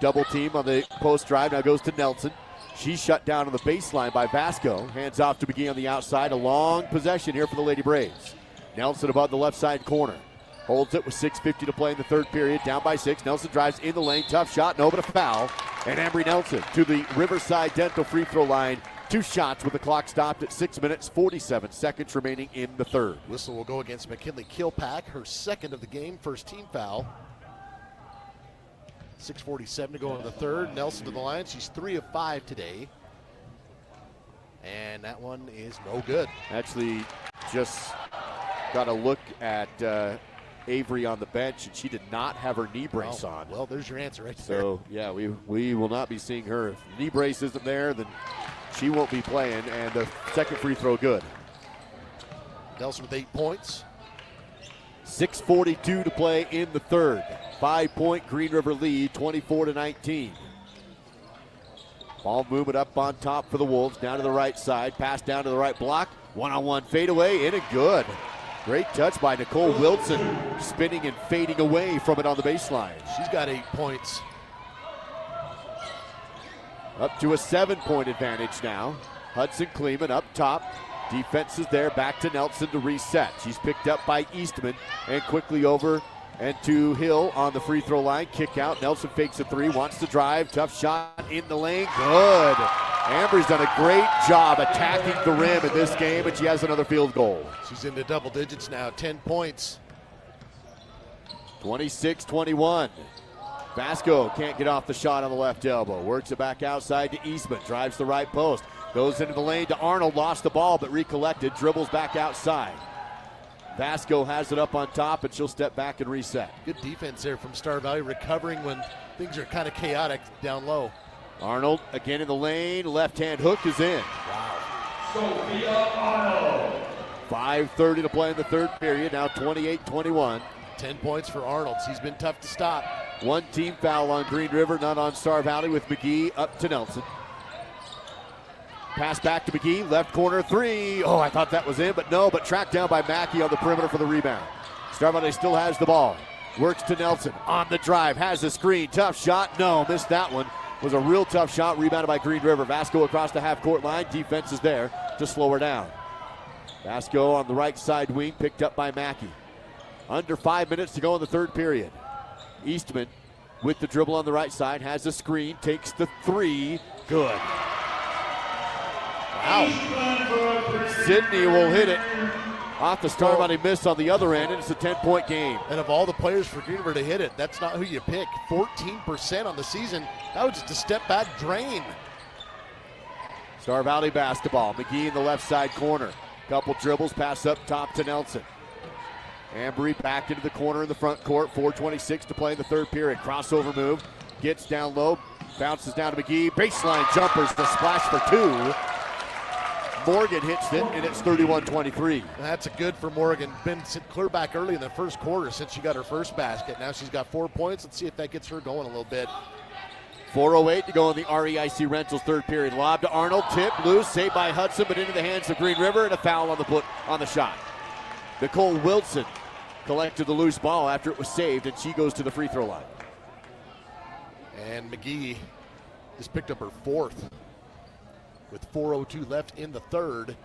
Double team on the post drive, now goes to Nelson. She's shut down on the baseline by Vasco. Hands off to McGee on the outside. A long possession here for the Lady Braves. Nelson above the left side corner. Holds it with 6:50 to play in the third period. Down by 6. Nelson drives in the lane. Tough shot. No, but a foul. And Embry Nelson to the Riverside Dental free throw line. 2 shots with the clock stopped at 6 minutes, 47 seconds remaining in the third. Whistle will go against McKinley Kilpack. Her second of the game. First team foul. 6:47 to go in the third. Nelson to the line. She's 3 of 5 today. And that one is no good. Actually, just got a look at Avery on the bench, and she did not have her knee brace on. Well, there's your answer right there. So, yeah, we will not be seeing her. If the knee brace isn't there, then she won't be playing. And the second free throw good. Nelson with 8 points. 6:42 to play in the third. 5-point Green River lead, 24-19. Ball movement up on top for the Wolves. Down to the right side. Pass down to the right block. One-on-one fadeaway. In and good. Great touch by Nicole Wilson. Spinning and fading away from it on the baseline. She's got 8 points. Up to a 7-point advantage now. Hudson Kleeman up top. Defense is there. Back to Nelson to reset. She's picked up by Eastman and quickly over and to Hill on the free throw line. Kick out. Nelson fakes a 3. Wants to drive. Tough shot in the lane. Good. Amber's done a great job attacking the rim in this game, and she has another field goal. She's into double digits now. 10 points. 26-21. Vasco can't get off the shot on the left elbow. Works it back outside to Eastman. Drives the right post. Goes into the lane to Arnold. Lost the ball but recollected. Dribbles back outside. Vasco has it up on top, and she'll step back and reset. Good defense there from Star Valley, recovering when things are kind of chaotic down low. Arnold again in the lane. Left-hand hook is in. Wow. Sophia Arnold. 5:30 to play in the third period. Now 28-21. 10 points for Arnold. He's been tough to stop. One team foul on Green River, none on Star Valley, with McGee up to Nelson. Pass back to McGee, left corner three. Oh, I thought that was in, but no, but tracked down by Mackey on the perimeter for the rebound. Star Valley still has the ball. Works to Nelson on the drive, has the screen. Tough shot, no, missed that one. Was a real tough shot, rebounded by Green River. Vasco across the half-court line. Defense is there to slow her down. Vasco on the right side wing, picked up by Mackey. Under 5 minutes to go in the third period. Eastman with the dribble on the right side, has the screen, takes the three. Good. Wow. Sydney will hit it off the Star Valley miss on the other end, and it's a 10-point game. And of all the players for Green River to hit it, that's not who you pick. 14% on the season. That was just a step-back drain. Star Valley basketball. McGee in the left side corner. Couple dribbles, pass up top to Nelson. Ambry back into the corner in the front court. 4:26 to play in the third period. Crossover move. Gets down low. Bounces down to McGee. Baseline jumpers. The splash for two. Morgan hits it, and it's 31-23. That's a good for Morgan. Been clear back early in the first quarter since she got her first basket. Now she's got 4 points. Let's see if that gets her going a little bit. 4:08 to go in the REIC Rentals third period. Lob to Arnold. Tip loose. Saved by Hudson, but into the hands of Green River, and a foul on the shot. Nicole Wilson collected the loose ball after it was saved, and she goes to the free throw line. And McGee just picked up her fourth with 4:02 left in the third.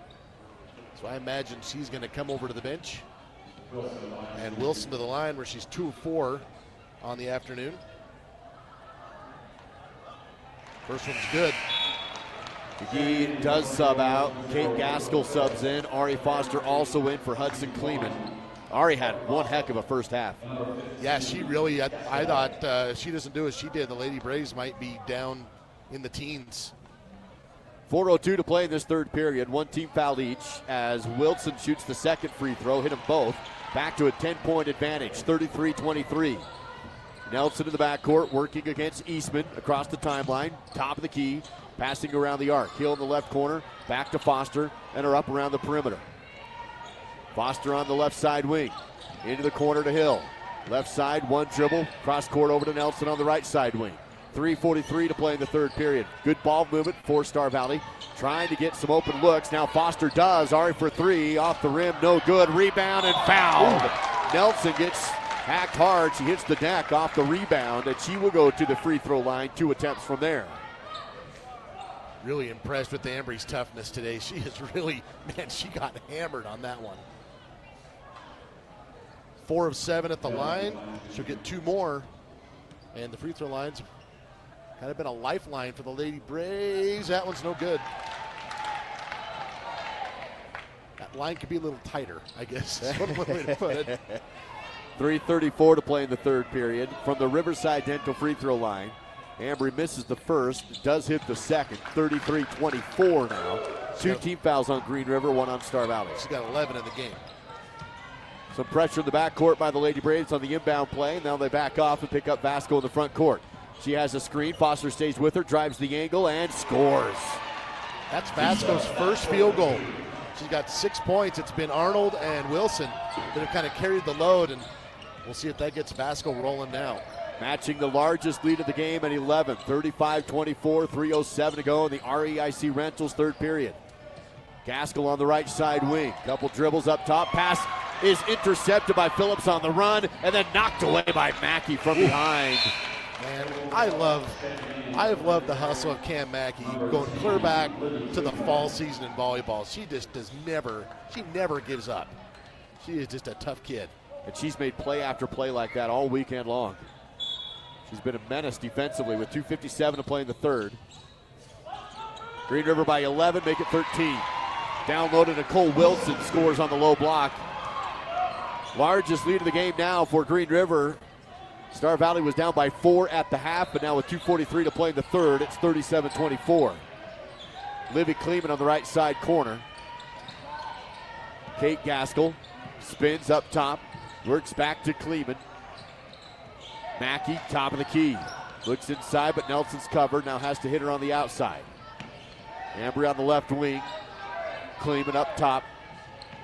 So I imagine she's going to come over to the bench. And Wilson to the line, where she's 2 of 4 on the afternoon. First one's good. McGee does sub out. Kate Gaskell subs in. Ari Foster also in for Hudson Kleeman. Ari had one heck of a first half. Yeah, she really, I thought if she doesn't do as she did, the Lady Braves might be down in the teens. 4:02 to play in this third period. One team foul each as Wilson shoots the second free throw. Hit them both. Back to a 10-point advantage, 33-23. Nelson in the backcourt working against Eastman across the timeline. Top of the key. Passing around the arc. Hill in the left corner. Back to Foster and her up around the perimeter. Foster on the left side wing. Into the corner to Hill. Left side, one dribble. Cross court over to Nelson on the right side wing. 3:43 to play in the third period. Good ball movement for Star Valley. Trying to get some open looks. Now Foster does. Ari for three. Off the rim. No good. Rebound and fouled. Nelson gets hacked hard. She hits the deck off the rebound, and she will go to the free throw line. 2 attempts from there. Really impressed with the Ambry's toughness today. She is really, man, she got hammered on that one. 4 of 7 at the line. She'll get 2 more. And the free throw line's kind of been a lifeline for the Lady Braves. That one's no good. That line could be a little tighter, I guess. That's one way to put it. 3:34 to play in the third period. From the Riverside Dental free throw line, Ambry misses the first, does hit the second. 33-24 now. 2 team fouls on Green River, 1 on Star Valley. She's got 11 in the game. Some pressure in the backcourt by the Lady Braves on the inbound play. Now they back off and pick up Vasco in the front court. She has a screen. Foster stays with her, drives the angle, and scores. That's Vasco's first field goal. She's got 6 points. It's been Arnold and Wilson that have kind of carried the load, and we'll see if that gets Vasco rolling now. Matching the largest lead of the game at 11. 35-24, 3:07 to go in the REIC Rentals third period. Gaskell on the right side wing. Couple dribbles up top. Pass is intercepted by Phillips on the run, and then knocked away by Mackey from behind. Man, I have loved the hustle of Cam Mackey going clear back to the fall season in volleyball. She just never gives up. She is just a tough kid. And she's made play after play like that all weekend long. She's been a menace defensively with 2:57 to play in the third. Green River by 11, make it 13. Down low to Nicole Wilson, scores on the low block. Largest lead of the game now for Green River. Star Valley was down by 4 at the half, but now with 2:43 to play in the third, it's 37-24. Livy Kleeman on the right side corner. Kate Gaskell spins up top, works back to Kleeman. Mackey, top of the key. Looks inside, but Nelson's covered. Now has to hit her on the outside. Ambry on the left wing. Kleeman up top.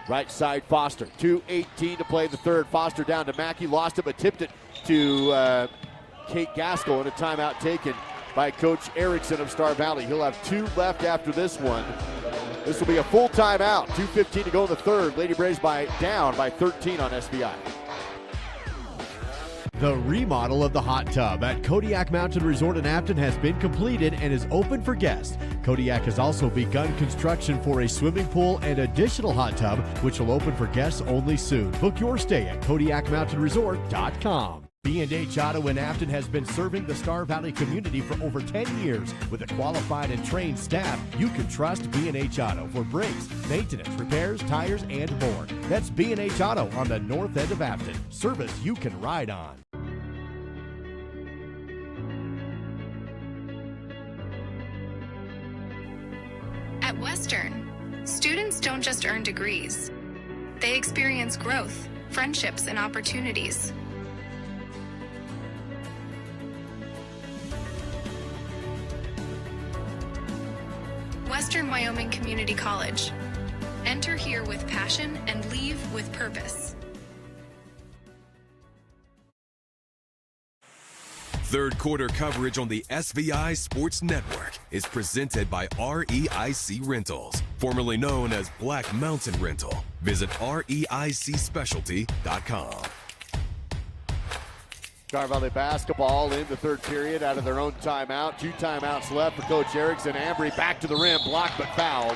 Right side, Foster. 2:18 to play in the third. Foster down to Mackey. Lost it, but tipped it to Kate Gaskell, and a timeout taken by Coach Erickson of Star Valley. He'll have 2 left after this one. This will be a full timeout. 2:15 to go in the third. Lady Braves down by 13 on SVI. The remodel of the hot tub at Kodiak Mountain Resort in Afton has been completed and is open for guests. Kodiak has also begun construction for a swimming pool and additional hot tub, which will open for guests only soon. Book your stay at KodiakMountainResort.com. B&H Auto in Afton has been serving the Star Valley community for over 10 years. With a qualified and trained staff, you can trust B&H Auto for brakes, maintenance, repairs, tires, and more. That's B&H Auto on the north end of Afton. Service you can ride on. At Western, students don't just earn degrees. They experience growth, friendships, and opportunities. Western Wyoming Community College. Enter here with passion and leave with purpose. Third quarter coverage on the SVI Sports Network is presented by REIC Rentals, formerly known as Black Mountain Rental. Visit REICSpecialty.com. Star Valley basketball in the third period out of their own timeout. 2 timeouts left for Coach Erickson. Ambry back to the rim, blocked but fouled.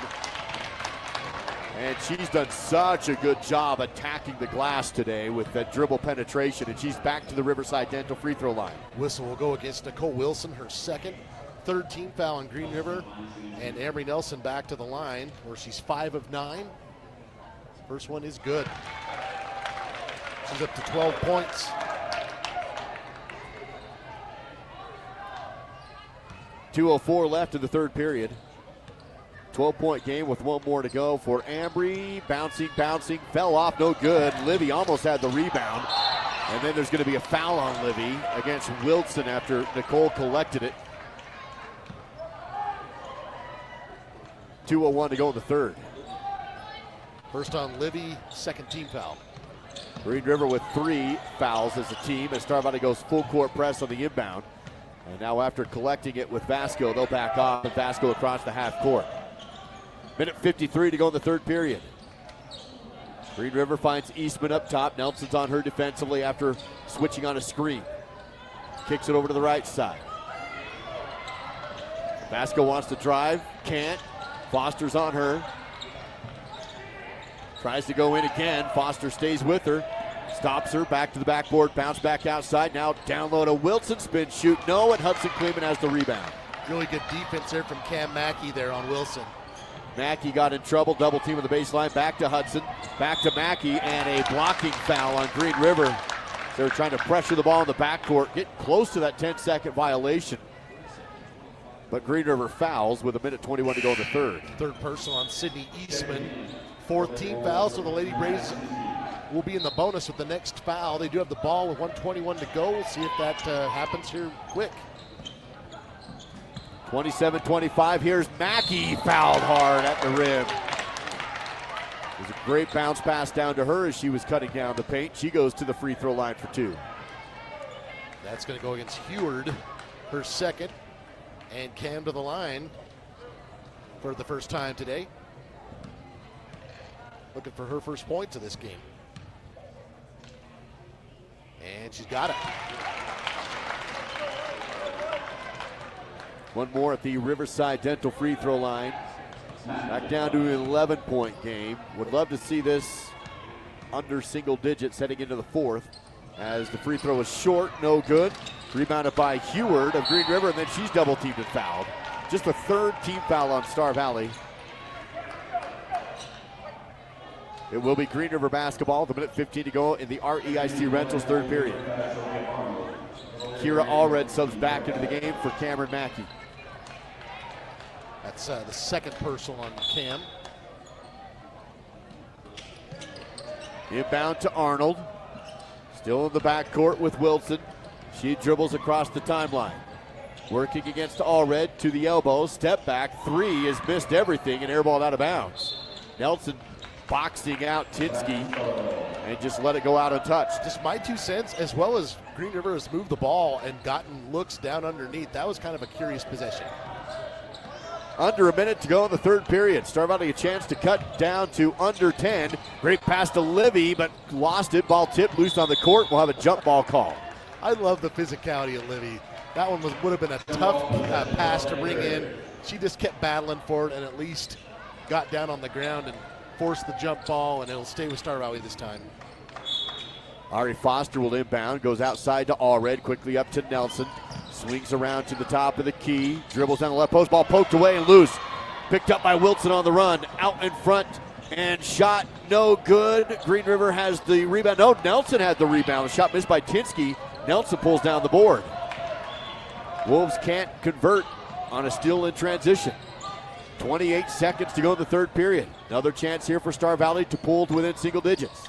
And she's done such a good job attacking the glass today with that dribble penetration, and she's back to the Riverside Dental free throw line. Whistle will go against Nicole Wilson, her second. Third team foul on Green River. And Ambry Nelson back to the line where she's 5 of 9. First one is good. She's up to 12 points. .204 left in the third period. 12-point game with 1 more to go for Ambry. Bouncing, fell off, no good. Livy almost had the rebound. And then there's going to be a foul on Livy against Wilson after Nicole collected it. 2:01 to go in the third. First on Livy, second team foul. Green River with 3 fouls as a team as Star Valley goes full court press on the inbound. And now after collecting it with Vasco, they'll back off and Vasco across the half court. Minute 53 to go in the third period. Green River finds Eastman up top. Nelson's on her defensively after switching on a screen. Kicks it over to the right side. Vasco wants to drive, can't. Foster's on her. Tries to go in again. Foster stays with her. Stops her, back to the backboard, bounce back outside. Now down low to Wilson, spin, shoot, no, and Hudson Kleeman has the rebound. Really good defense there from Cam Mackey there on Wilson. Mackey got in trouble, double team on the baseline, back to Hudson, back to Mackey, and a blocking foul on Green River. They're trying to pressure the ball in the backcourt, get close to that 10-second violation. But Green River fouls with 1:21 to go in the third. Third personal on Sydney Eastman. Fourth team foul, so the Lady Braves will be in the bonus with the next foul. They do have the ball with 1:21 to go. We'll see if that happens here quick. 27-25, here's Mackey, fouled hard at the rim. It was a great bounce pass down to her as she was cutting down the paint. She goes to the free throw line for 2. That's going to go against Heward, her second. And Cam to the line for the first time today. Looking for her first points of this game. And she's got it. One more at the Riverside Dental free throw line. Back down to an 11-point game. Would love to see this under single digits heading into the fourth as the free throw is short, no good. Rebounded by Heward of Green River, and then she's double teamed and fouled. Just the third team foul on Star Valley. It will be Green River basketball with 1:15 to go in the REIC Rentals third period. Kira Allred subs back into the game for Cameron Mackey. That's the second personal on Cam. Inbound to Arnold. Still in the backcourt with Wilson. She dribbles across the timeline. Working against Allred to the elbow. Step back. Three has missed everything and airballed out of bounds. Nelson boxing out Tinsky and just let it go out untouched. Just my 2 cents, as well as Green River has moved the ball and gotten looks down underneath. That was kind of a curious possession. Under a minute to go in the third period. Star Valley a chance to cut down to under 10. Great pass to Livy, but lost it. Ball tipped loose on the court. We'll have a jump ball call. I love the physicality of Livy. That one would have been a tough pass to bring in. She just kept battling for it and at least got down on the ground and forced the jump ball, and it'll stay with Star Valley this time. Ari Foster will inbound, goes outside to Allred, quickly up to Nelson. Swings around to the top of the key, dribbles down the left post, ball poked away and loose. Picked up by Wilson on the run, out in front, and shot no good. Green River has the rebound. No, Nelson had the rebound. A shot missed by Tinsky. Nelson pulls down the board. Wolves can't convert on a steal in transition. 28 seconds to go in the third period. Another chance here for Star Valley to pull to within single digits.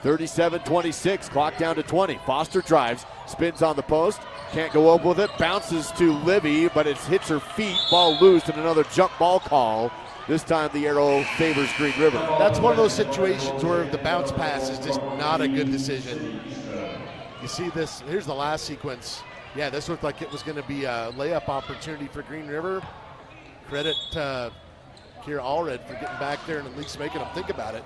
37-26, clock down to 20. Foster drives, spins on the post, can't go up with it, bounces to Livy, but it hits her feet, ball loose, and another jump ball call. This time the arrow favors Green River. That's one of those situations where the bounce pass is just not a good decision. You see this, here's the last sequence. Yeah, this looked like it was going to be a layup opportunity for Green River. Credit Kira Allred for getting back there and at least making them think about it.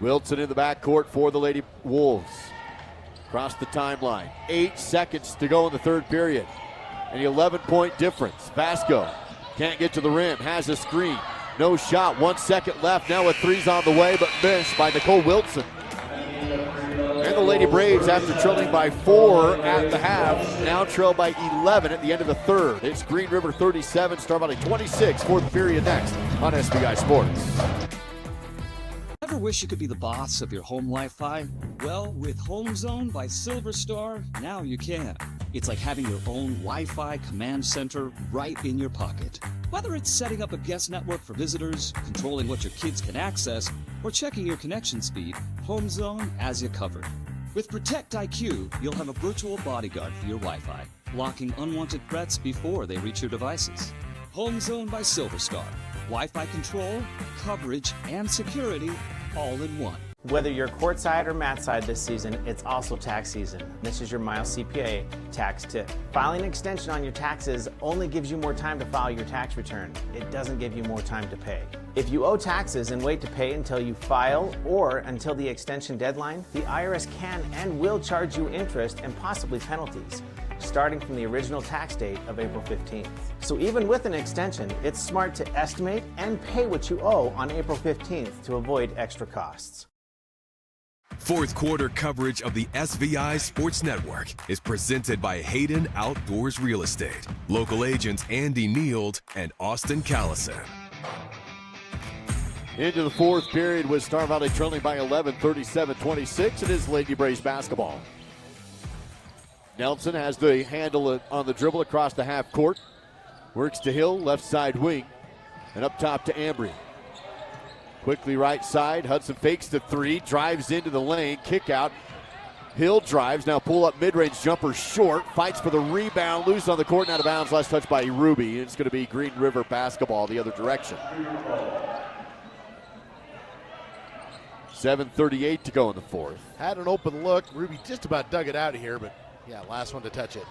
Wilson in the backcourt for the Lady Wolves. Across the timeline. 8 seconds to go in the third period. An 11-point difference. Vasco can't get to the rim, has a screen. No shot, 1 second left. Now a three's on the way, but missed by Nicole Wilson. And the Lady Braves, after trailing by 4 at the half, now trail by 11 at the end of the third. It's Green River 37, Star Valley 26, fourth period next on SBI Sports. Ever wish you could be the boss of your home Wi-Fi? Well, with Home Zone by Silver Star, now you can. It's like having your own Wi-Fi command center right in your pocket. Whether it's setting up a guest network for visitors, controlling what your kids can access, or checking your connection speed, Home Zone has you covered. With Protect IQ, you'll have a virtual bodyguard for your Wi-Fi, blocking unwanted threats before they reach your devices. Home Zone by Silver Star. Wi-Fi control, coverage, and security all in one. Whether you're courtside or mat side this season, it's also tax season. This is your Miles CPA tax tip. Filing an extension on your taxes only gives you more time to file your tax return. It doesn't give you more time to pay. If you owe taxes and wait to pay until you file or until the extension deadline, the IRS can and will charge you interest and possibly penalties, starting from the original tax date of April 15th. So even with an extension, it's smart to estimate and pay what you owe on April 15th to avoid extra costs. Fourth quarter coverage of the SVI Sports Network is presented by Hayden Outdoors Real Estate. Local agents Andy Neild and Austin Callison. Into the fourth period with Star Valley trailing by 11, 37-26. It is Lady Braves basketball. Nelson has the handle on the dribble across the half court. Works to Hill, left side wing. And up top to Ambry. Quickly right side, Hudson fakes the three, drives into the lane, kick out. Hill drives, now pull up mid-range jumper short, fights for the rebound, loose on the court and out of bounds, last touch by Ruby. It's going to be Green River basketball the other direction. 7:38 to go in the fourth. Had an open look, Ruby just about dug it out of here, but yeah, last one to touch it.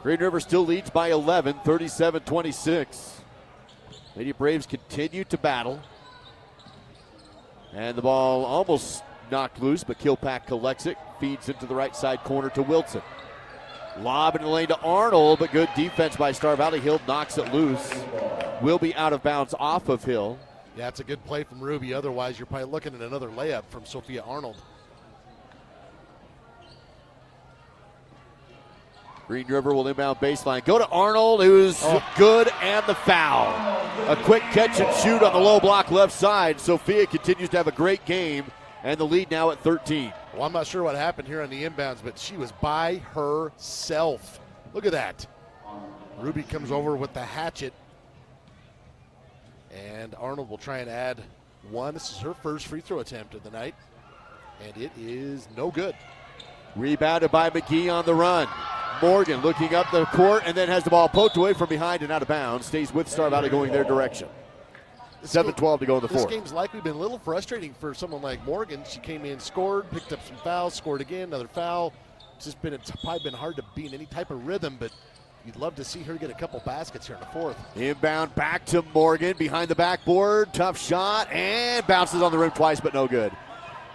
Green River still leads by 11, 37-26. Lady Braves continue to battle. And the ball almost knocked loose, but Kilpack collects it, feeds into the right side corner to Wilson. Lob in the lane to Arnold, but good defense by Star Valley. Hill knocks it loose. Will be out of bounds off of Hill. Yeah, it's a good play from Ruby. Otherwise, you're probably looking at another layup from Sophia Arnold. Green River will inbound baseline. Go to Arnold, who's good, and the foul. A quick catch and shoot on the low block left side. Sophia continues to have a great game, and the lead now at 13. Well, I'm not sure what happened here on the inbounds, but she was by herself. Look at that. Ruby comes over with the hatchet. And Arnold will try and add one. This is her first free throw attempt of the night. And it is no good. Rebounded by McGee on the run. Morgan looking up the court and then has the ball poked away from behind and out of bounds. Stays with Star Valley going their direction. 7:12 to go in the fourth. This game's likely been a little frustrating for someone like Morgan. She came in, scored, picked up some fouls, scored again, another foul. It's just been probably been hard to be in any type of rhythm, but you'd love to see her get a couple baskets here in the fourth. Inbound back to Morgan behind the backboard. Tough shot and bounces on the rim twice, but no good.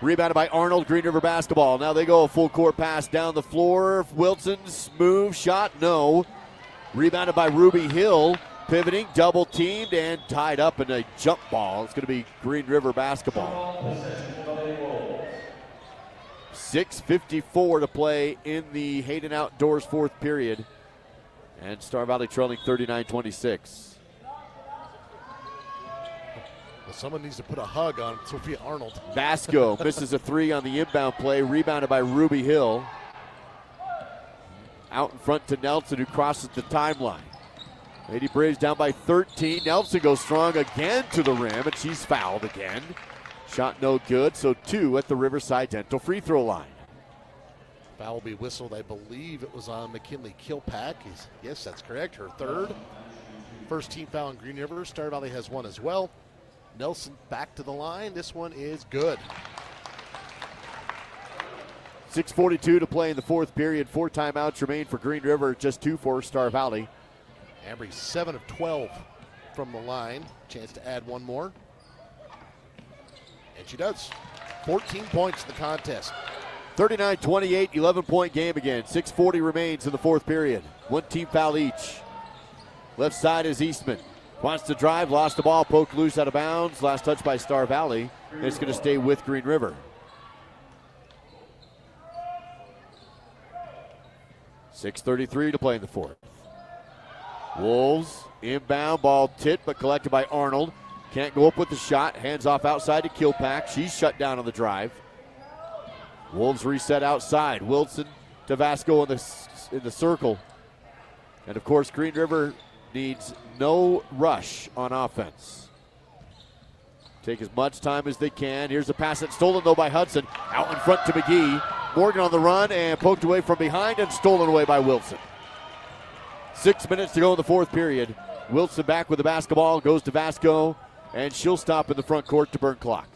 Rebounded by Arnold, Green River basketball. Now they go a full court pass down the floor. Wilson's move, shot, no. Rebounded by Ruby Hill. Pivoting, double teamed, and tied up in a jump ball. It's going to be Green River basketball. 6:54 to play in the Hayden Outdoors fourth period. And Star Valley trailing 39-26. Well, someone needs to put a hug on Sophia Arnold. Vasco misses a three on the inbound play, rebounded by Ruby Hill. Out in front to Nelson, who crosses the timeline. Lady Braves down by 13. Nelson goes strong again to the rim, and she's fouled again. Shot no good, so 2 at the Riverside Dental free throw line. Foul will be whistled. I believe it was on McKinley Kilpack. Yes, that's correct. Her third. First team foul in Green River. Star Valley has one as well. Nelson back to the line. This one is good. 6:42 to play in the fourth period. 4 timeouts remain for Green River, just 2 for Star Valley. Ambry 7 of 12 from the line. Chance to add one more. And she does. 14 points in the contest. 39-28, 11-point game again. 6:40 remains in the fourth period. 1 team foul each. Left side is Eastman. Wants to drive, lost the ball, poked loose out of bounds. Last touch by Star Valley. And it's going to stay with Green River. 6:33 to play in the fourth. Wolves inbound, ball tipped but collected by Arnold. Can't go up with the shot. Hands off outside to Kilpack. She's shut down on the drive. Wolves reset outside. Wilson to Vasco in the circle. And of course, Green River needs no rush on offense. Take as much time as they can. Here's a pass that's stolen though by Hudson. Out in front to McGee. Morgan on the run and poked away from behind and stolen away by Wilson. 6 minutes to go in the fourth period. Wilson back with the basketball, goes to Vasco, and she'll stop in the front court to burn clock.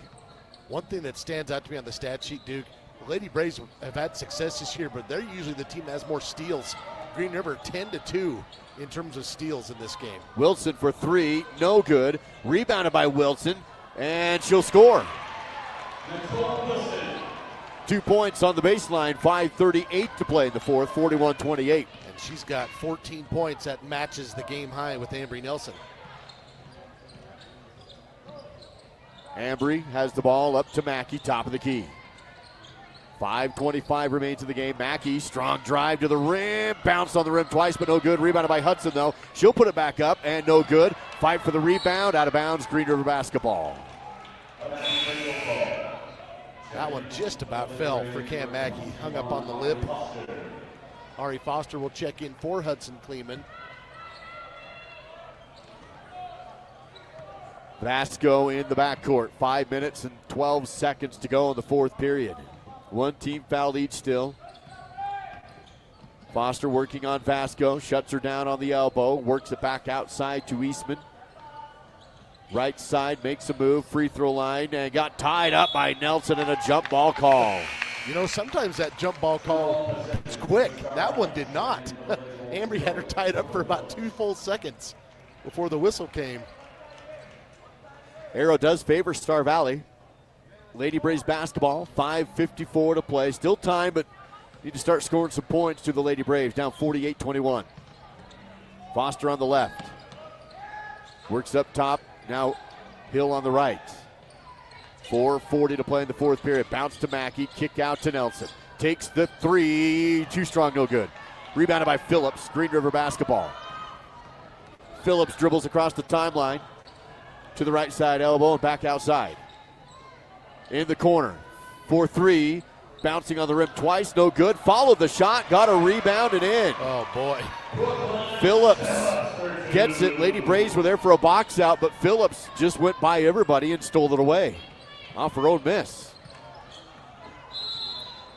One thing that stands out to me on the stat sheet, Duke, the Lady Braves have had success this year, but they're usually the team that has more steals. Green River 10-2 in terms of steals in this game. Wilson for 3, no good. Rebounded by Wilson, and she'll score. 2 points on the baseline, 5:38 to play in the fourth, 41-28. And she's got 14 points. That matches the game high with Ambry Nelson. Ambry has the ball up to Mackey, top of the key. 5:25 remains in the game. Mackey, strong drive to the rim. Bounced on the rim twice, but no good. Rebounded by Hudson, though. She'll put it back up, and no good. Fight for the rebound. Out of bounds, Green River basketball. That one just about fell for Cam Mackey. Hung up on the lip. Ari Foster will check in for Hudson Kleeman. Vasco in the backcourt. 5 minutes and 12 seconds to go in the fourth period. 1 team foul each still. Foster working on Vasco. Shuts her down on the elbow. Works it back outside to Eastman. Right side makes a move. Free throw line. And got tied up by Nelson in a jump ball call. You know, sometimes that jump ball call is quick. That one did not. Ambry had her tied up for about 2 full seconds before the whistle came. Arrow does favor Star Valley. Lady Braves basketball, 5:54 to play. Still time, but need to start scoring some points to the Lady Braves. Down 48-21. Foster on the left. Works up top. Now Hill on the right. 4:40 to play in the fourth period. Bounce to Mackey. Kick out to Nelson. Takes the 3. Too strong, no good. Rebounded by Phillips. Green River basketball. Phillips dribbles across the timeline to the right side elbow and back outside. In the corner. For 3. bouncing on the rim twice, no good. Followed the shot, got a rebound and in. Oh, boy. Phillips gets it. Lady Braves were there for a box out, but Phillips just went by everybody and stole it away off her own miss.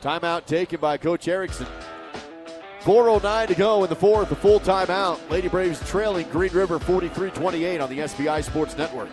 Timeout taken by Coach Erickson. 4:09 to go in the fourth, a full timeout. Lady Braves trailing Green River 43-28 on the SBI Sports Network.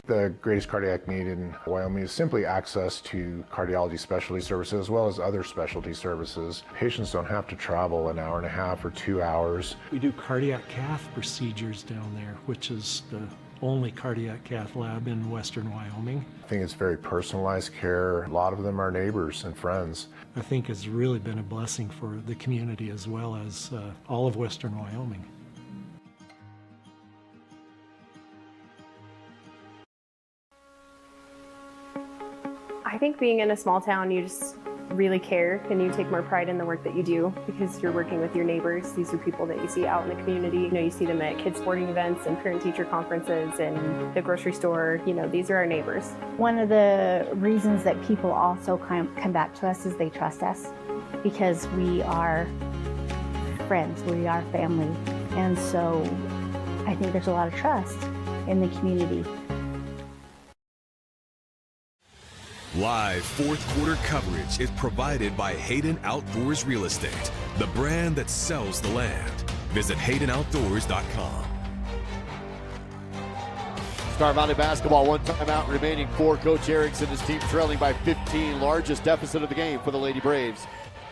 The greatest cardiac need in Wyoming is simply access to cardiology specialty services as well as other specialty services. Patients don't have to travel an hour and a half or 2 hours. We do cardiac cath procedures down there, which is the only cardiac cath lab in western Wyoming. I think it's very personalized care. A lot of them are neighbors and friends. I think it's really been a blessing for the community as well as all of western Wyoming. I think being in a small town, you just really care and you take more pride in the work that you do because you're working with your neighbors. These are people that you see out in the community. You know, you see them at kids sporting events and parent-teacher conferences and the grocery store. You know, these are our neighbors. One of the reasons that people also come back to us is they trust us because we are friends, we are family. And so I think there's a lot of trust in the community. Live fourth quarter coverage is provided by Hayden Outdoors Real Estate, the brand that sells the land. Visit HaydenOutdoors.com. Star Valley basketball, one timeout remaining for Coach Erickson. His team trailing by 15, largest deficit of the game for the Lady Braves.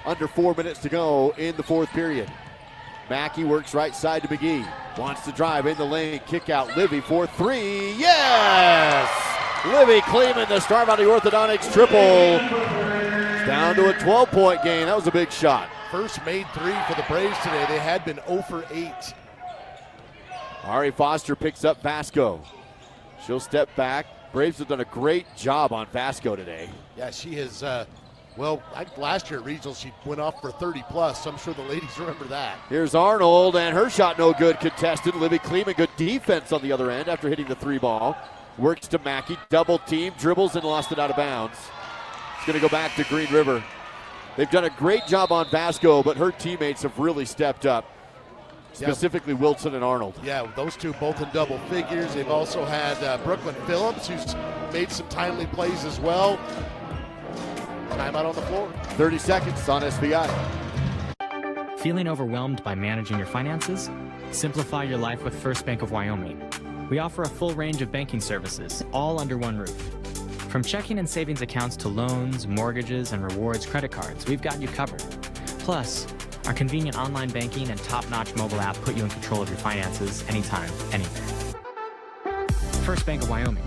Under 4 minutes to go in the fourth period. Mackey works right side to McGee. Wants to drive in the lane, kick out Livy for three. Yes! Livy Kleeman, the Star Valley Orthodontics triple. It's down to a 12-point game. That was a big shot. First made three for the Braves today. They had been 0 for 8. Ari Foster picks up Vasco. She'll step back. Braves have done a great job on Vasco today. Yeah, she has, last year at Regionals, she went off for 30-plus, so I'm sure the ladies remember that. Here's Arnold, and her shot no good, contested. Livy Kleeman, good defense on the other end after hitting the three ball. Works to Mackey, double team, dribbles and lost it out of bounds. It's going to go back to Green River. They've done a great job on Vasco, but her teammates have really stepped up, specifically Wilson and Arnold. Yeah, those two both in double figures. They've also had Brooklyn Phillips, who's made some timely plays as well. Timeout on the floor. 30 seconds on SBI. Feeling overwhelmed by managing your finances? Simplify your life with First Bank of Wyoming. We offer a full range of banking services, all under one roof. From checking and savings accounts to loans, mortgages, and rewards credit cards, we've got you covered. Plus, our convenient online banking and top-notch mobile app put you in control of your finances anytime, anywhere. First Bank of Wyoming,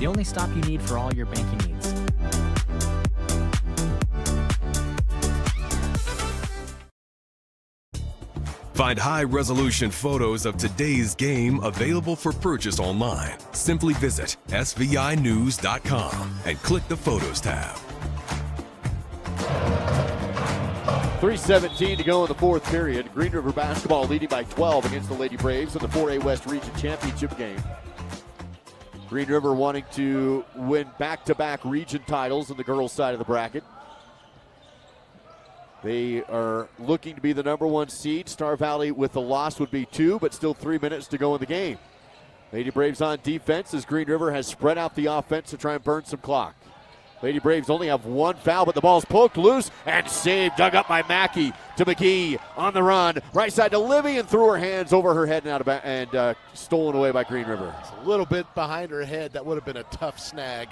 the only stop you need for all your banking needs. Find high-resolution photos of today's game available for purchase online. Simply visit SVInews.com and click the Photos tab. 3:17 to go in the fourth period. Green River basketball leading by 12 against the Lady Braves in the 4A West Region Championship game. Green River wanting to win back-to-back region titles in the girls' side of the bracket. They are looking to be the number one seed. Star Valley with the loss would be 2, but still 3 minutes to go in the game. Lady Braves on defense as Green River has spread out the offense to try and burn some clock. Lady Braves only have one foul, but the ball's poked loose and saved, dug up by Mackey to McGee on the run. Right side to Livy and threw her hands over her head and out of and stolen away by Green River. It's a little bit behind her head. That would have been a tough snag.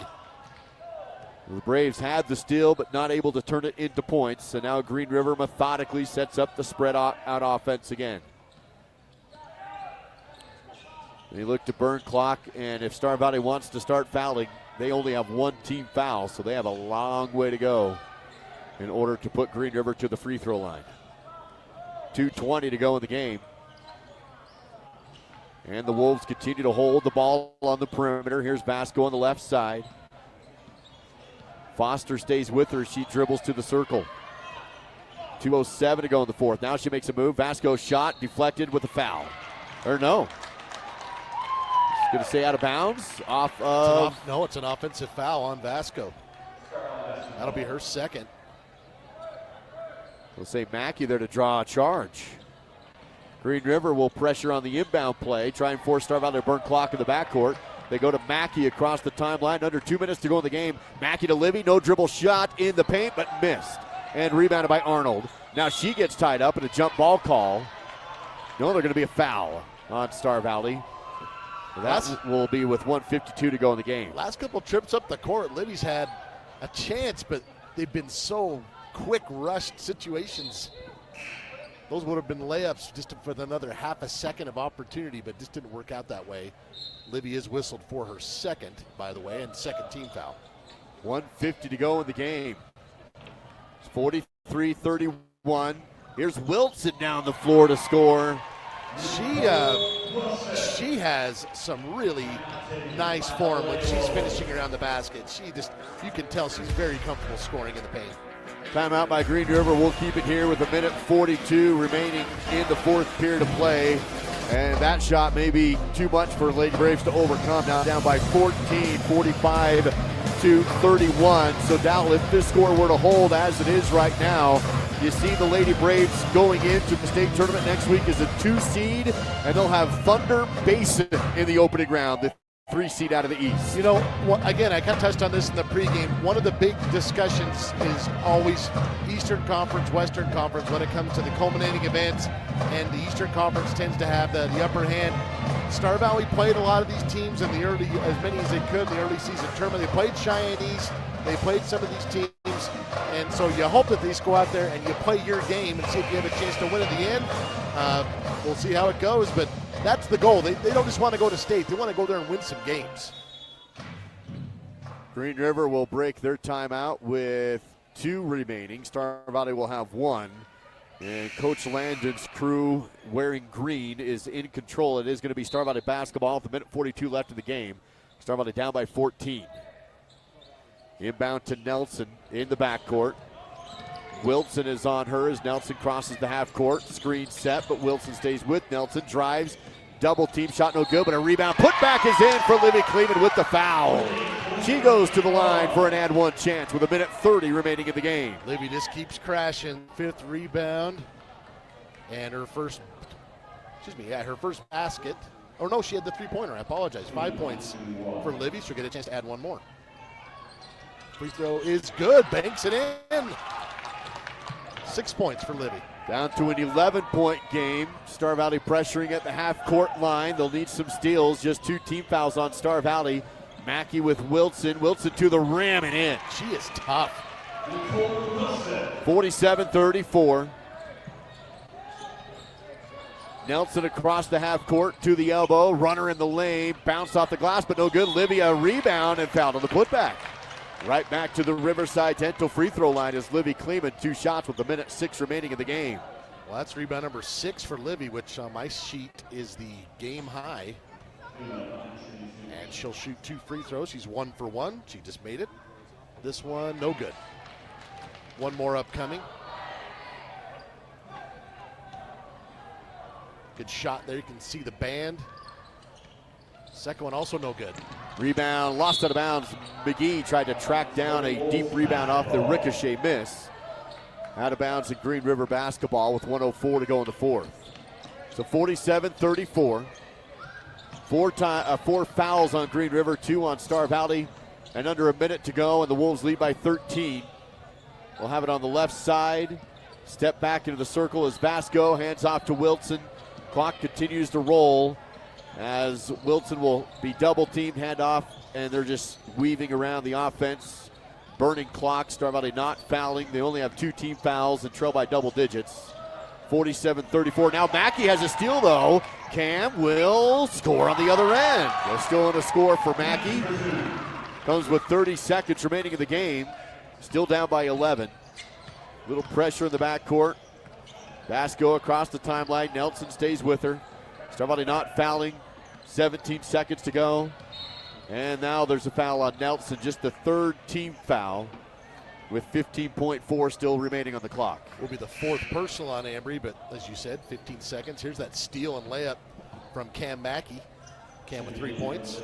The Braves had the steal, but not able to turn it into points. And now Green River methodically sets up the spread out offense again. They look to burn clock, and if Star Valley wants to start fouling, they only have one team foul, so they have a long way to go in order to put Green River to the free throw line. 2:20 to go in the game. And the Wolves continue to hold the ball on the perimeter. Here's Vasco on the left side. Foster stays with her. She dribbles to the circle. 2:07 to go in the fourth. Now she makes a move. Vasco shot deflected with a foul. Or no. She's going to say out of bounds. No, it's an offensive foul on Vasco. That'll be her second. We'll say Mackey there to draw a charge. Green River will pressure on the inbound play, try and force Star Valley to burn clock in the backcourt. They go to Mackey across the timeline. Under 2 minutes to go in the game. Mackey to Livy. No dribble shot in the paint, but missed. And rebounded by Arnold. Now she gets tied up in a jump ball call. No, they're going to be a foul on Star Valley. That will be with 1:52 to go in the game. Last couple trips up the court, Livy's had a chance, but they've been so quick rushed situations. Those would have been layups just with another half a second of opportunity, but just didn't work out that way. Livy is whistled for her second, by the way, and second team foul. 1:50 to go in the game. It's 43-31. Here's Wilson down the floor to score. She has some really nice form when she's finishing around the basket. You can tell she's very comfortable scoring in the paint. Timeout by Green River. We'll keep it here with 1:42 remaining in the fourth period of play. And that shot may be too much for Lady Braves to overcome. Now down by 14, 45-31. So Dowell, if this score were to hold as it is right now, you see the Lady Braves going into the state tournament next week as a 2 seed, and they'll have Thunder Basin in the opening round, the 3 seed out of the East. You know, again, I kind of touched on this in the pregame. One of the big discussions is always Eastern Conference, Western Conference when it comes to the culminating events, and the Eastern Conference tends to have the upper hand. Star Valley played a lot of these teams in the early, as many as they could in the early season tournament. They played Cheyenne East, they played some of these teams, and so you hope that these go out there and you play your game and see if you have a chance to win at the end. We'll see how it goes, but that's the goal. They don't just want to go to state. They want to go there and win some games. Green River will break their timeout with 2 remaining. Star Valley will have 1. And Coach Landon's crew wearing green is in control. It is going to be Star Valley basketball with 1:42 left in the game. Star Valley down by 14. Inbound to Nelson in the backcourt. Wilson is on her as Nelson crosses the half court. Screen set, but Wilson stays with Nelson. Drives, double team shot no good, but a rebound. Put back is in for Livy Kleeman with the foul. She goes to the line for an and 1 chance with 1:30 remaining in the game. Livy just keeps crashing. 5th rebound. And her first basket. Oh no, she had the 3-pointer. I apologize. 5 points for Livy. She'll get a chance to add 1 more. Free throw is good. Banks it in. 6 points for Livy. Down to an 11-point game. Star Valley pressuring at the half-court line. They'll need some steals. Just 2 team fouls on Star Valley. Mackey with Wilson. Wilson to the rim and in. She is tough. 47-34. Nelson across the half court to the elbow. Runner in the lane. Bounced off the glass, but no good. Livy a rebound and fouled on the putback. Right back to the Riverside Dental free throw line as Livy Kleeman 2 shots with 1:06 remaining in the game. Well, that's rebound number 6 for Livy, which on my sheet is the game high. And she'll shoot 2 free throws. She's 1 for 1. She just made it. This one, no good. 1 more upcoming. Good shot there. You can see the band. Second one also no good. Rebound lost out of bounds. McGee tried to track down a deep rebound off the ricochet miss. Out of bounds at Green River basketball with 1:04 to go in the fourth. So 47-34. 4 fouls on Green River, 2 on Star Valley, and under a minute to go, and the Wolves lead by 13. We'll have it on the left side. Step back into the circle as Vasco hands off to Wilson. Clock continues to roll as Wilson will be double teamed, hand off, and they're just weaving around the offense. Burning clock, Star Valley not fouling. They only have 2 team fouls and trail by double digits. 47-34. Now Mackey has a steal though. Cam will score on the other end. They're still in a score for Mackey. Comes with 30 seconds remaining in the game. Still down by 11. Little pressure in the backcourt. Vasco across the timeline. Nelson stays with her. Star Valley not fouling. 17 seconds to go. And now there's a foul on Nelson, just the 3rd team foul with 15.4 still remaining on the clock. Will be the 4th personal on Ambry, but as you said, 15 seconds. Here's that steal and layup from Cam Mackey. Cam with 3 points.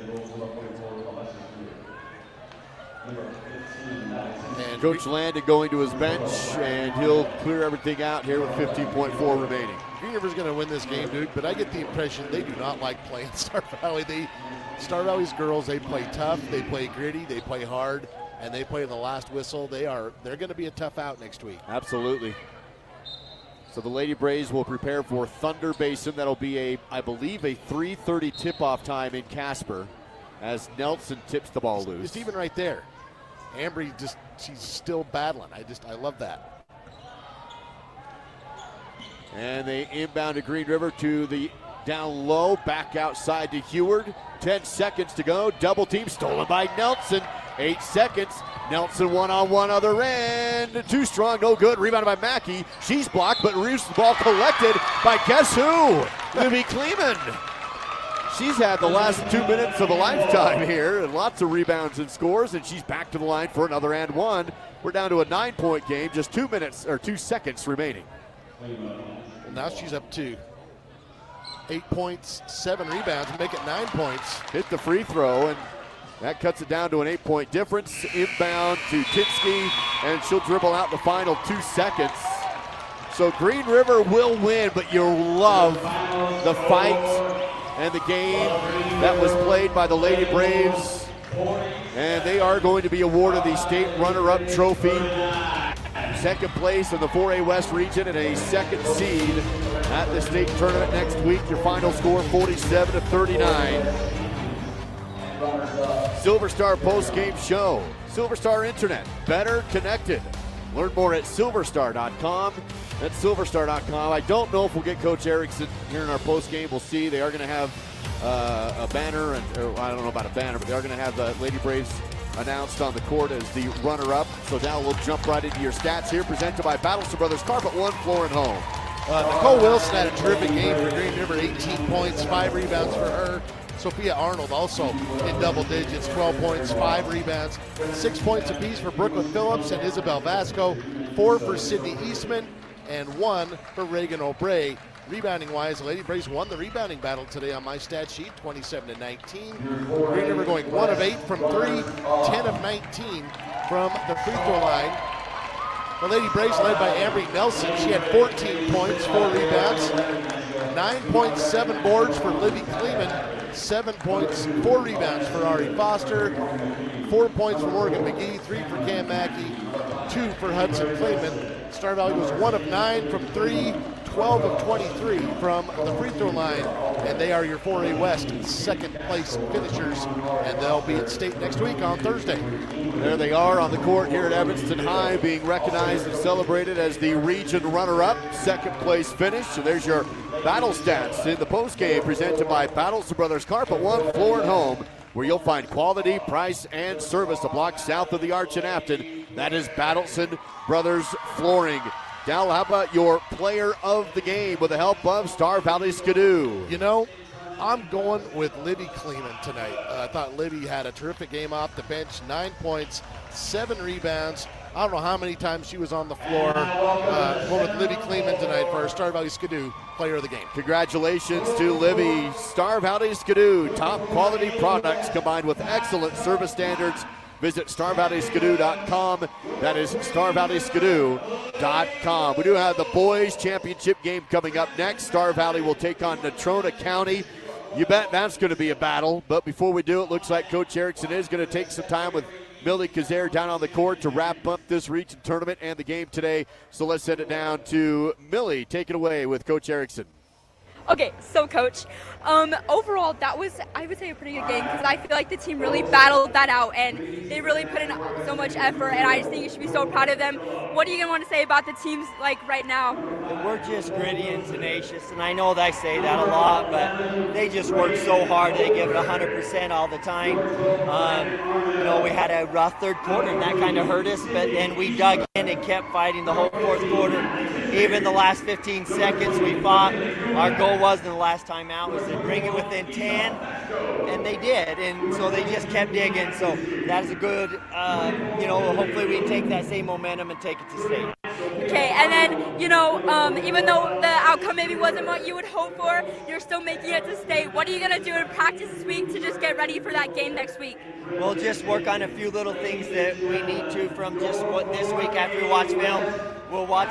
And Coach Landon going to his bench, and he'll clear everything out here with 15.4 remaining. Green River's going to win this game, Duke, but I get the impression they do not like playing Star Valley. Star Valley's girls, they play tough, they play gritty, they play hard, and they play the last whistle. They're going to be a tough out next week. Absolutely. So the Lady Braves will prepare for Thunder Basin. That'll be I believe a 3:30 tip-off time in Casper as Nelson tips the ball loose. It's even right there. Ambry she's still battling. I love that. And they inbound to Green River to the down low, back outside to Heward. 10 seconds to go. Double team stolen by Nelson. 8 seconds. Nelson one-on-one other end. Too strong, no good. Rebounded by Mackey. She's blocked, but receives the ball collected by guess who? Libby Kleeman. She's had the last 2 minutes of a lifetime here, and lots of rebounds and scores, and she's back to the line for another and one. We're down to a 9-point game, just 2 seconds remaining. Well, now she's up to 8 points, 7 rebounds, and make it 9 points. Hit the free throw, and that cuts it down to an 8-point difference. Inbound to Tinsky, and she'll dribble out the final 2 seconds. So Green River will win, but you'll love the fight and the game that was played by the Lady Braves. And they are going to be awarded the state runner-up trophy. Second place in the 4A West region and a second seed at the state tournament next week. Your final score 47-39. Silver Star post-game show. Silver Star Internet, better connected. Learn more at silverstar.com. That's silverstar.com. I don't know if we'll get Coach Erickson here in our post-game. We'll see. They are going to have a banner, or I don't know about a banner, but they are going to have the Lady Braves announced on the court as the runner-up. So now we'll jump right into your stats here, presented by Battleston Brothers Carpet One Floor and Home. Nicole Wilson had a terrific game for Green River, 18 points, 5 rebounds for her. Sophia Arnold also in double digits, 12 points, 5 rebounds, 6 points apiece for Brooklyn Phillips and Isabel Vasco, 4 for Sydney Eastman, and 1 for Reagan O'Bray. Rebounding-wise, the Lady Braves won the rebounding battle today on my stat sheet, 27-19. Green River going 1 of 8 from 3, 10 of 19 from the free throw line. The Lady Braves led by Ambry Nelson. She had 14 points, 4 rebounds, 9.7 boards for Libby Kleeman, 7 points, 4 rebounds for Ari Foster, 4 points for Morgan McGee, 3 for Cam Mackey, 2 for Hudson Kleeman. Star Valley was 1 of 9 from 3, 12 of 23 from the free throw line, and they are your 4A West second place finishers, and they'll be at state next week on Thursday. There they are on the court here at Evanston High, being recognized and celebrated as the region runner-up, second place finish. So there's your battle stats in the postgame, presented by Battleston Brothers Carpet One Floor and Home, where you'll find quality, price, and service a block south of the Arch in Afton. That is Battleston Brothers Flooring. Dal, how about your player of the game with the help of Star Valley Skidoo? You know, I'm going with Libby Kleeman tonight. I thought Libby had a terrific game off the bench, 9 points, 7 rebounds. I don't know how many times she was on the floor. Going with Libby Kleeman tonight for our Star Valley Skidoo player of the game. Congratulations to Libby. Star Valley Skidoo, top quality products combined with excellent service standards. Visit StarValleySkidoo.com. That is StarValleySkidoo.com. We do have the boys championship game coming up next. Star Valley will take on Natrona County. You bet that's going to be a battle. But before we do, it looks like Coach Erickson is going to take some time with Millie Kazare down on the court to wrap up this region tournament and the game today. So let's send it down to Millie. Take it away with Coach Erickson. Okay, so Coach, overall that was, I would say, a pretty good game because I feel like the team really battled that out and they really put in so much effort, and I just think you should be so proud of them. What are you going to want to say about the teams like right now? We're just gritty and tenacious, and I know that I say that a lot, but they just work so hard. They give it 100% all the time. You know, we had a rough third quarter, and that kind of hurt us, but then we dug in and kept fighting the whole fourth quarter. Even the last 15 seconds we fought. Our goal was in the last time out was to bring it within 10, and they did, and so they just kept digging. So that is a good, you know, hopefully we take that same momentum and take it to state. Okay, and then, even though the outcome maybe wasn't what you would hope for, you're still making it to state. What are you going to do in practice this week to just get ready for that game next week? We'll just work on a few little things that we need to from just what this week after we watch film. We'll watch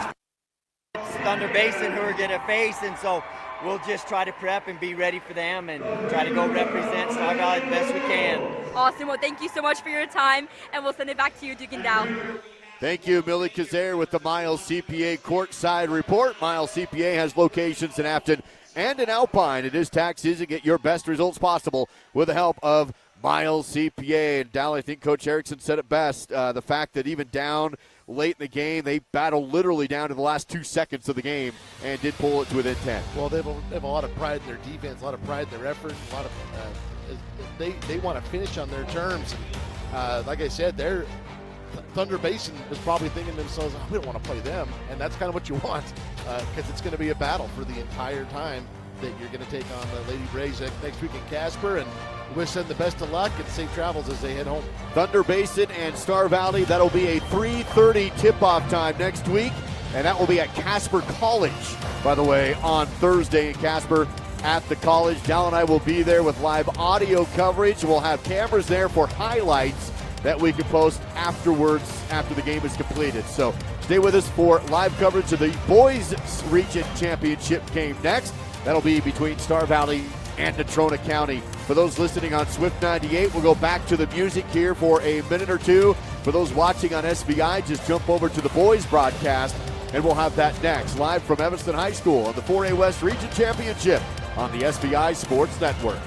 Thunder Basin, who we're going to face, and so we'll just try to prep and be ready for them and try to go represent Star Valley the best we can. Awesome. Well, thank you so much for your time, and we'll send it back to you, Duke and Dow. Thank you, Millie Kazare with the Miles CPA courtside report. Miles CPA has locations in Afton and in Alpine. It is tax season. Get your best results possible with the help of Miles CPA. And Dal, I think Coach Erickson said it best. The fact that even down late in the game, they battled literally down to the last 2 seconds of the game and did pull it to within 10. Well, they have a lot of pride in their defense, a lot of pride in their effort, a lot of they want to finish on their terms. Like I said, Thunder Basin was probably thinking to themselves, we don't want to play them, and that's kind of what you want, because it's going to be a battle for the entire time that you're going to take on the Lady Braves next week in Casper, and wish them the best of luck and safe travels as they head home. Thunder Basin and Star Valley, that'll be a 3:30 tip-off time next week, and that will be at Casper College, by the way, on Thursday in Casper at the college. Dal and I will be there with live audio coverage. We'll have cameras there for highlights that we can post afterwards after the game is completed. So stay with us for live coverage of the Boys Region Championship game next. That'll be between Star Valley and Natrona County. For those listening on Swift 98, we'll go back to the music here for a minute or two. For those watching on SVI, just jump over to the boys broadcast, and we'll have that next, live from Evanston High School on the 4A West Region Championship on the SVI Sports Network.